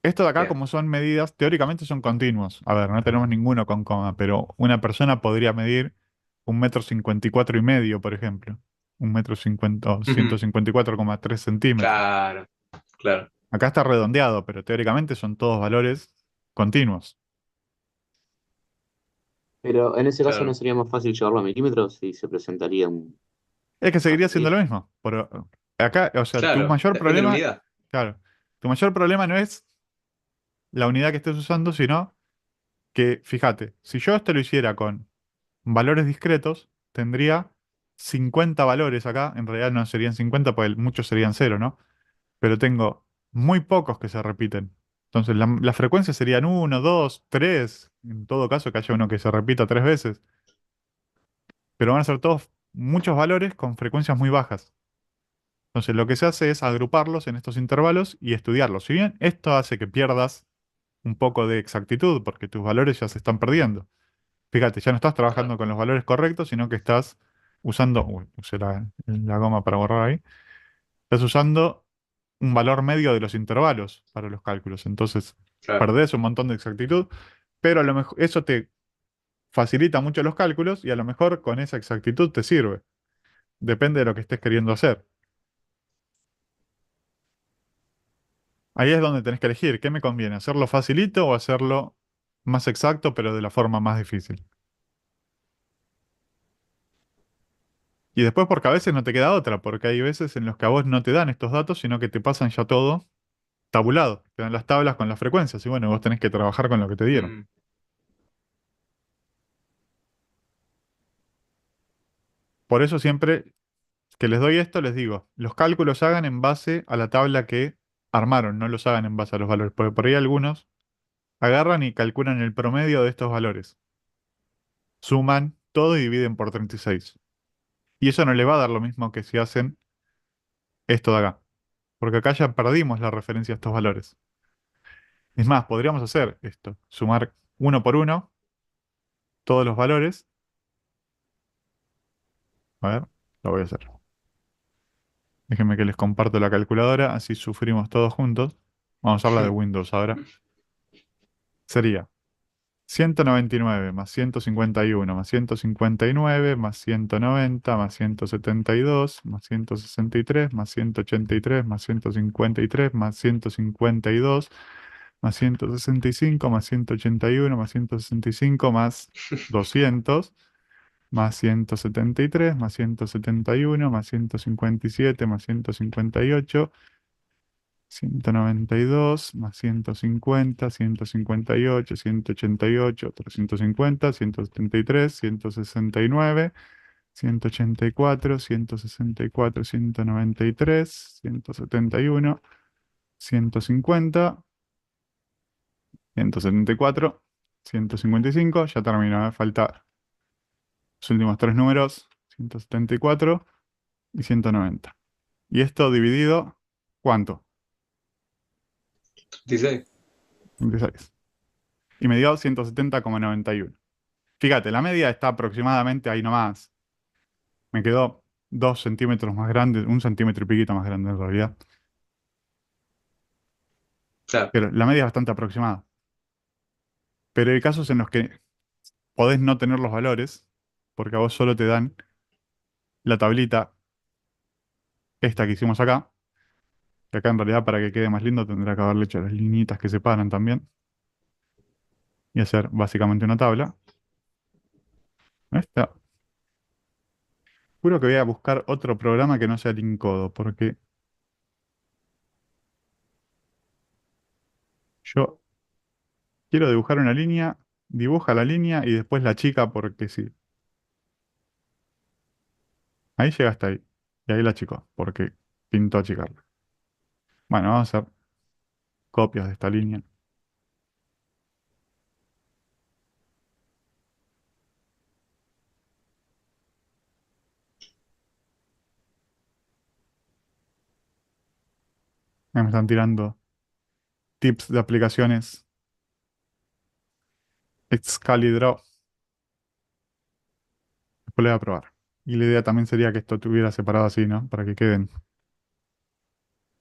Esto de acá, Bien. como son medidas, teóricamente son continuos. A ver, no tenemos ninguno con coma, pero una persona podría medir 1,54 m y medio, por ejemplo. 1,50 m o Ujú. 154,3 centímetros. Claro, claro. Acá está redondeado, pero teóricamente son todos valores continuos. Pero en ese caso no Claro, sería más fácil llevarlo a milímetros y se presentaría un Es que seguiría siendo lo así. mismo. Acá, o sea, tu claro. mayor Depende de la problema, unidad. claro, tu mayor problema no es la unidad que estés usando, sino que, fíjate, si yo esto lo hiciera con valores discretos, tendría 50 valores acá. En realidad no serían 50 porque muchos serían cero, ¿no? Pero tengo muy pocos que se repiten. Entonces, las frecuencias serían uno, 2, 3. En todo caso, que haya uno que se repita 3 veces. Pero van a ser todos muchos valores con frecuencias muy bajas. Entonces, lo que se hace es agruparlos en estos intervalos y estudiarlos. Si bien esto hace que pierdas un poco de exactitud, porque tus valores ya se están perdiendo. Fíjate, ya no estás Claro, trabajando con los valores correctos, sino que estás usando, uy, usé la goma para borrar ahí, estás usando un valor medio de los intervalos para los cálculos. Entonces, claro. perdés un montón de exactitud, pero a lo mejor eso te facilita mucho los cálculos y a lo mejor con esa exactitud te sirve. Depende de lo que estés queriendo hacer. Ahí es donde tenés que elegir qué me conviene, hacerlo facilito o hacerlo más exacto, pero de la forma más difícil. Y después porque a veces no te queda otra, porque hay veces en los que a vos no te dan estos datos, sino que te pasan ya todo tabulado. Te dan las tablas con las frecuencias y bueno, vos tenés que trabajar con lo que te dieron. Mm, Por eso siempre que les doy esto, les digo, los cálculos hagan en base a la tabla que armaron, no los hagan en base a los valores, porque por ahí algunos agarran y calculan el promedio de estos valores. Suman todo y dividen por 36. Y eso no le va a dar lo mismo que si hacen esto de acá, porque acá ya perdimos la referencia a estos valores. Es más, podríamos hacer esto, sumar uno por uno todos los valores. A ver, lo voy a hacer. Déjenme que les comparto la calculadora, así sufrimos todos juntos. Vamos a usar la de Windows ahora. Sería 199 más 151 más 159 más 190 más 172 más 163 más 183 más 153 más 152 más 165 más 181 más 165 más 200 más 173 más 171 más 157 más 158 192 más 150, 158, 188, otros 150, 173, 169, 184, 164, 193, 171, 150, 174, 155. Ya terminó, me falta los últimos tres números, 174 y 190. ¿Y esto dividido cuánto? 16. 26. Y me dio 170,91. Fíjate, la media está aproximadamente ahí nomás. Me quedó 2 centímetros más grande, 1 centímetro y piquito más grande en realidad. Claro. Pero la media es bastante aproximada. Pero hay casos en los que podés no tener los valores, porque a vos solo te dan la tablita, esta que hicimos acá, que acá en realidad para que quede más lindo tendrá que haberle hecho las liñitas que separan también, y hacer básicamente una tabla. Esta. Juro que voy a buscar otro programa que no sea Linkodo, porque yo quiero dibujar una línea, dibuja la línea y después la chica porque sí. Ahí llega hasta ahí. Y ahí la chico, porque pintó achicarla. Bueno, vamos a hacer copias de esta línea. Ahí me están tirando tips de aplicaciones Excalidraw. Después le voy a probar. Y la idea también sería que esto estuviera separado así, ¿no? Para que queden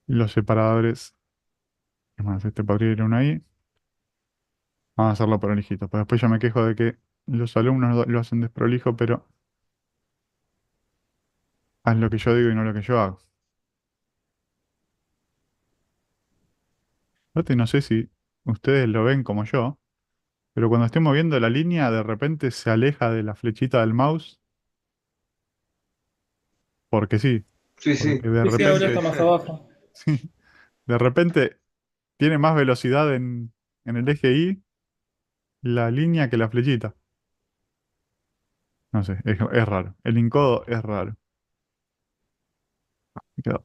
los separadores Es más, este podría ir uno ahí. Vamos a hacerlo prolijito. Pero después yo me quejo de que los alumnos lo hacen desprolijo, pero haz lo que yo digo y no lo que yo hago. No sé si ustedes lo ven como yo, pero cuando estoy moviendo la línea, de repente se aleja de la flechita del mouse, porque sí, Sí, porque sí. de Sí, sí, ahora repente, está más abajo. sí, de repente tiene más velocidad en el eje Y la línea que la flechita. No sé, es raro. El encodo es raro. Me quedo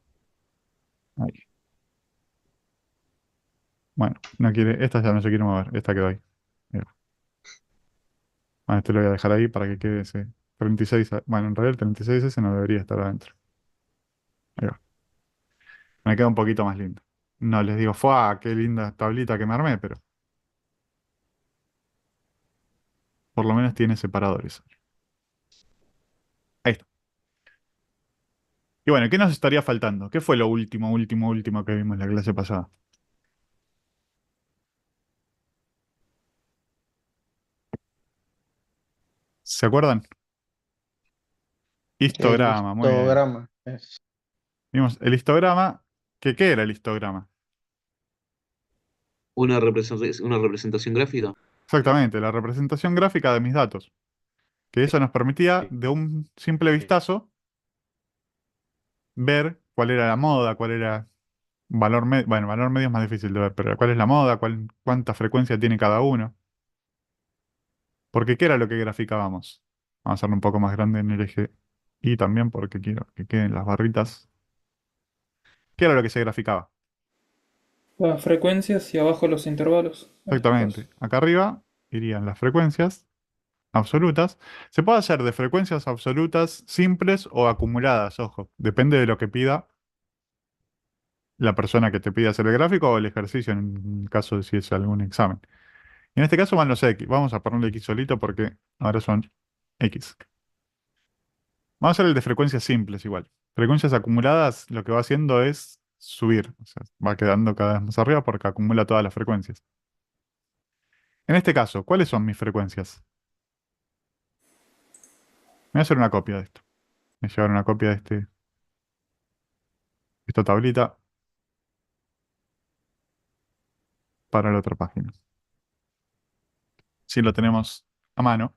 ahí. Bueno, no quiere, esta ya no se quiere mover, esta quedó ahí. Ahí va. Bueno, este lo voy a dejar ahí para que quede ese 36. Bueno, en realidad el 36 ese no debería estar adentro. Ahí va. Me queda un poquito más lindo. No les digo, ¡fua! Qué linda tablita que me armé, pero por lo menos tiene separadores. Ahí está. Y bueno, ¿qué nos estaría faltando? ¿Qué fue lo último que vimos en la clase pasada? ¿Se acuerdan? El Histograma, muy bien. histograma. Vimos el histograma. ¿Qué era el histograma? Una representación gráfica. Exactamente, la representación gráfica de mis datos. Que eso nos permitía, Sí. de un simple vistazo, ver cuál era la moda, cuál era valor medio. Bueno, valor medio es más difícil de ver, pero cuál es la moda, cuánta frecuencia tiene cada uno. Porque ¿qué era lo que graficábamos? Vamos a hacerlo un poco más grande en el eje y también porque quiero que queden las barritas. ¿Qué era lo que se graficaba? Las frecuencias y abajo los intervalos. En este caso. Exactamente. Acá arriba irían las frecuencias absolutas. Se puede hacer de frecuencias absolutas simples o acumuladas, ojo. Depende de lo que pida la persona que te pide hacer el gráfico o el ejercicio en caso de si es algún examen. En este caso van los X. Vamos a ponerle X solito porque ahora son X. Vamos a hacer el de frecuencias simples igual. Frecuencias acumuladas lo que va haciendo es subir. O sea, va quedando cada vez más arriba porque acumula todas las frecuencias. En este caso, ¿cuáles son mis frecuencias? Me voy a hacer una copia de esto. Voy a llevar una copia de esta tablita para la otra página. Si lo tenemos a mano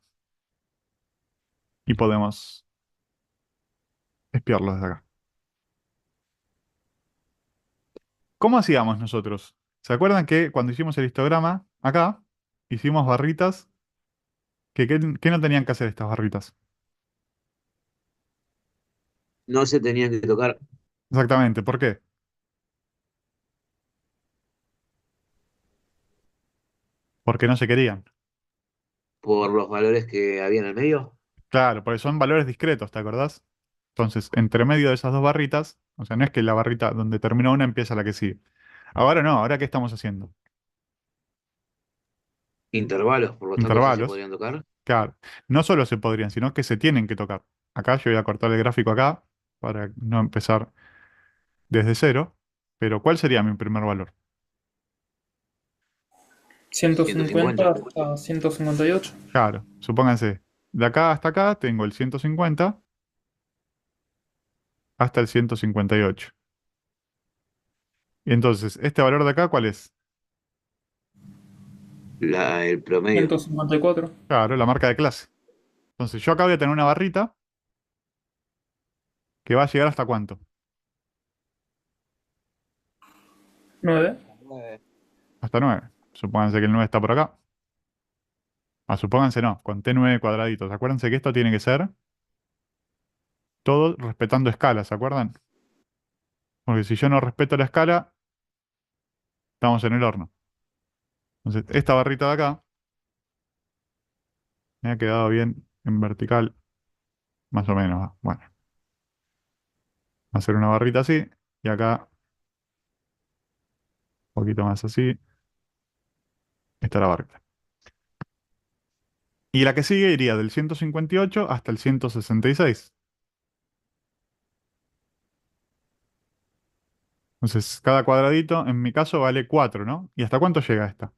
y podemos espiarlo desde acá. ¿Cómo hacíamos nosotros? ¿Se acuerdan que cuando hicimos el histograma, acá, hicimos barritas que no tenían que hacer estas barritas? No se tenían que tocar Exactamente, ¿por qué? Porque no se querían. por los valores que había en el medio. Claro, porque son valores discretos, ¿te acordás? Entonces, entre medio de esas dos barritas, o sea, no es que la barrita donde termina una empieza la que sigue. Ahora no, ahora ¿qué estamos haciendo? Intervalos, por lo tanto, sí se Intervalos. podrían tocar. Claro, no solo se podrían, sino que se tienen que tocar. Acá yo voy a cortar el gráfico acá para no empezar desde cero, pero ¿cuál sería mi primer valor? 150 150. hasta 158. Claro, supónganse, de acá hasta acá tengo el 150 hasta el 158. Y entonces, ¿este valor de acá cuál es? El promedio. 154. Claro, la marca de clase. Entonces, yo acá voy a tener una barrita que va a llegar hasta ¿cuánto? 9. Hasta 9. Supónganse que el 9 está por acá. Ah, supónganse no, conté 9 cuadraditos. Acuérdense que esto tiene que ser todo respetando escala, ¿se acuerdan? Porque si yo no respeto la escala, estamos en el horno. Entonces, esta barrita de acá me ha quedado bien en vertical, más o menos. Bueno, va a hacer una barrita así, y acá un poquito más así. Esta es la barrita. Y la que sigue iría del 158 hasta el 166. Entonces, cada cuadradito, en mi caso, vale 4, ¿no? ¿Y hasta cuánto llega esta?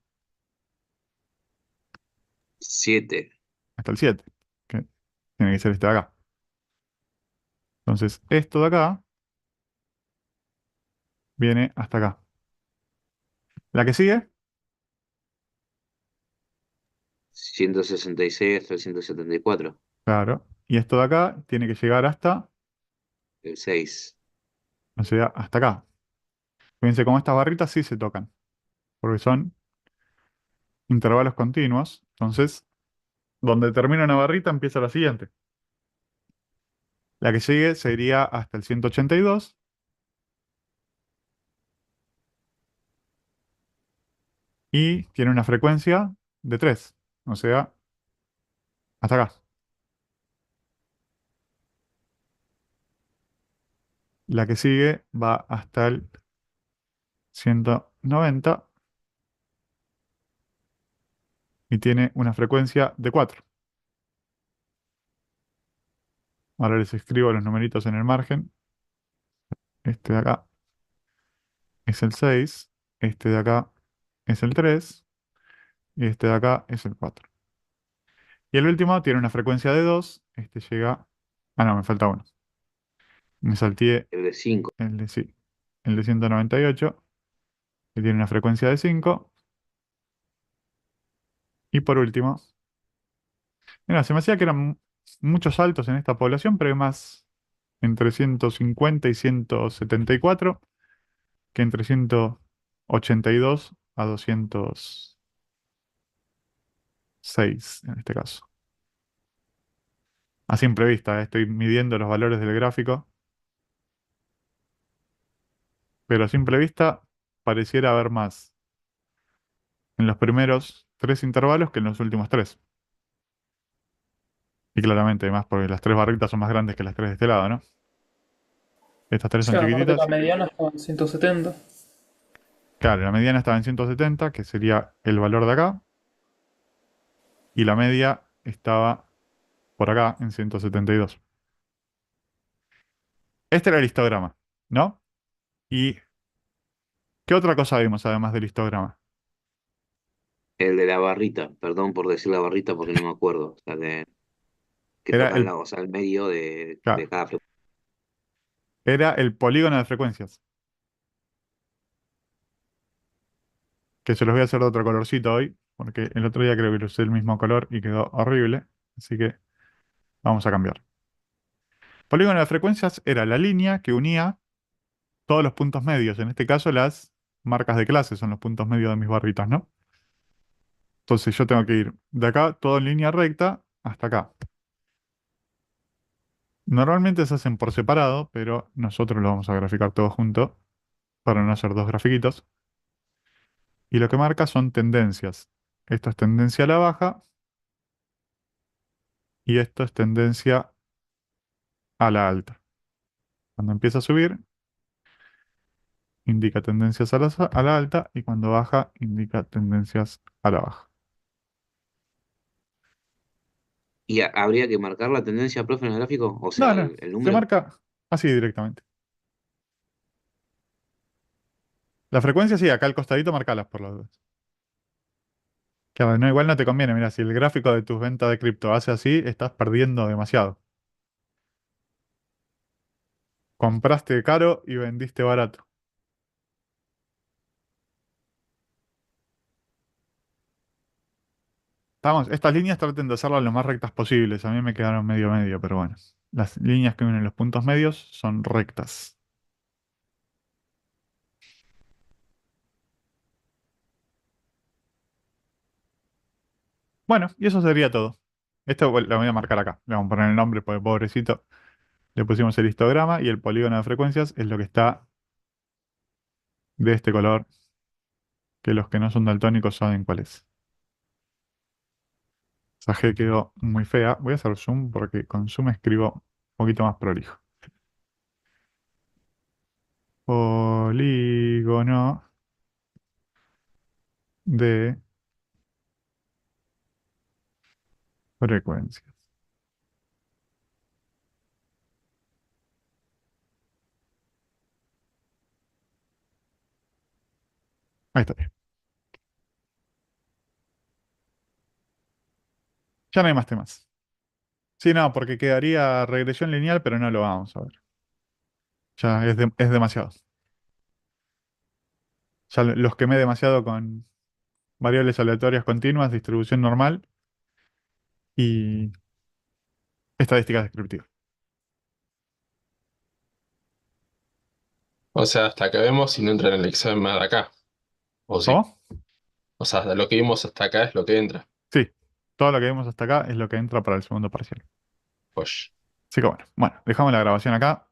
7. Hasta el 7, que tiene que ser este de acá. Entonces, esto de acá viene hasta acá. La que sigue, 166 hasta el 174. claro. Y esto de acá tiene que llegar hasta, El 6. o sea, hasta acá. Fíjense cómo estas barritas sí se tocan, porque son intervalos continuos. Entonces, donde termina una barrita, empieza la siguiente. La que sigue sería hasta el 182 y tiene una frecuencia de 3, o sea, hasta acá. La que sigue va hasta el 190 y tiene una frecuencia de 4. Ahora les escribo los numeritos en el margen. Este de acá es el 6, este de acá es el 3 y este de acá es el 4. Y el último tiene una frecuencia de 2. Este llega... Ah, no, me falta uno. Me salteé El de 5. el de, sí, el de 198, que tiene una frecuencia de 5. Y por último, mira, se me hacía que eran muchos saltos en esta población, pero hay más entre 150 y 174 que entre 182 a 206 en este caso. A simple vista, estoy midiendo los valores del gráfico, pero a simple vista pareciera haber más en los primeros 3 intervalos que en los últimos 3. Y claramente, más porque las 3 barritas son más grandes que las 3 de este lado, ¿no? Estas 3 son Sí, aparte la chiquititas. mediana estaba en 170. Claro, la mediana estaba en 170, que sería el valor de acá, y la media estaba por acá en 172. Este era el histograma, ¿no? ¿Y qué otra cosa vimos además del histograma? El de la barrita. Perdón por decir la barrita porque no me acuerdo. O sea, que Era tocan el, la, o sea, el medio de claro, cada frecuencia. era el polígono de frecuencias, que se los voy a hacer de otro colorcito hoy, porque el otro día creo que lo usé el mismo color y quedó horrible, así que vamos a cambiar. Polígono de frecuencias era la línea que unía todos los puntos medios, en este caso las marcas de clase son los puntos medios de mis barritas, ¿no? Entonces yo tengo que ir de acá, todo en línea recta, hasta acá. Normalmente se hacen por separado, pero nosotros lo vamos a graficar todo junto para no hacer dos grafiquitos. Y lo que marca son tendencias. Esto es tendencia a la baja y esto es tendencia a la alta. Cuando empieza a subir, indica tendencias a la alta y cuando baja, indica tendencias a la baja. ¿Y habría que marcar la tendencia, profe, en el gráfico? O No, sea, no, el se número. marca así directamente. La frecuencia sí, acá al costadito marcalas por las dudas. Claro, no, igual no te conviene, mira, si el gráfico de tus ventas de cripto hace así, estás perdiendo demasiado. Compraste caro y vendiste barato. Vamos, estas líneas traten de hacerlas lo más rectas posibles. A mí me quedaron medio medio, pero bueno. Las líneas que unen los puntos medios son rectas. Bueno, y eso sería todo. Esto lo voy a marcar acá. Le vamos a poner el nombre, porque pobrecito. Le pusimos el histograma y el polígono de frecuencias es lo que está de este color, que los que no son daltónicos saben cuál es. Esa G quedó muy fea. Voy a hacer zoom porque con zoom escribo un poquito más prolijo. Polígono de frecuencias. Ahí está bien. Ya no hay más temas. Sí, no, porque quedaría regresión lineal, pero no lo vamos a ver. Ya es demasiado. Ya los quemé demasiado con variables aleatorias continuas, distribución normal y estadísticas descriptivas. O sea, hasta que vemos si no entra en el examen de acá. O sí. ¿Cómo? O sea, lo que vimos hasta acá es lo que entra. Sí, todo lo que vimos hasta acá es lo que entra para el segundo parcial. Pues. Así que bueno, dejamos la grabación acá.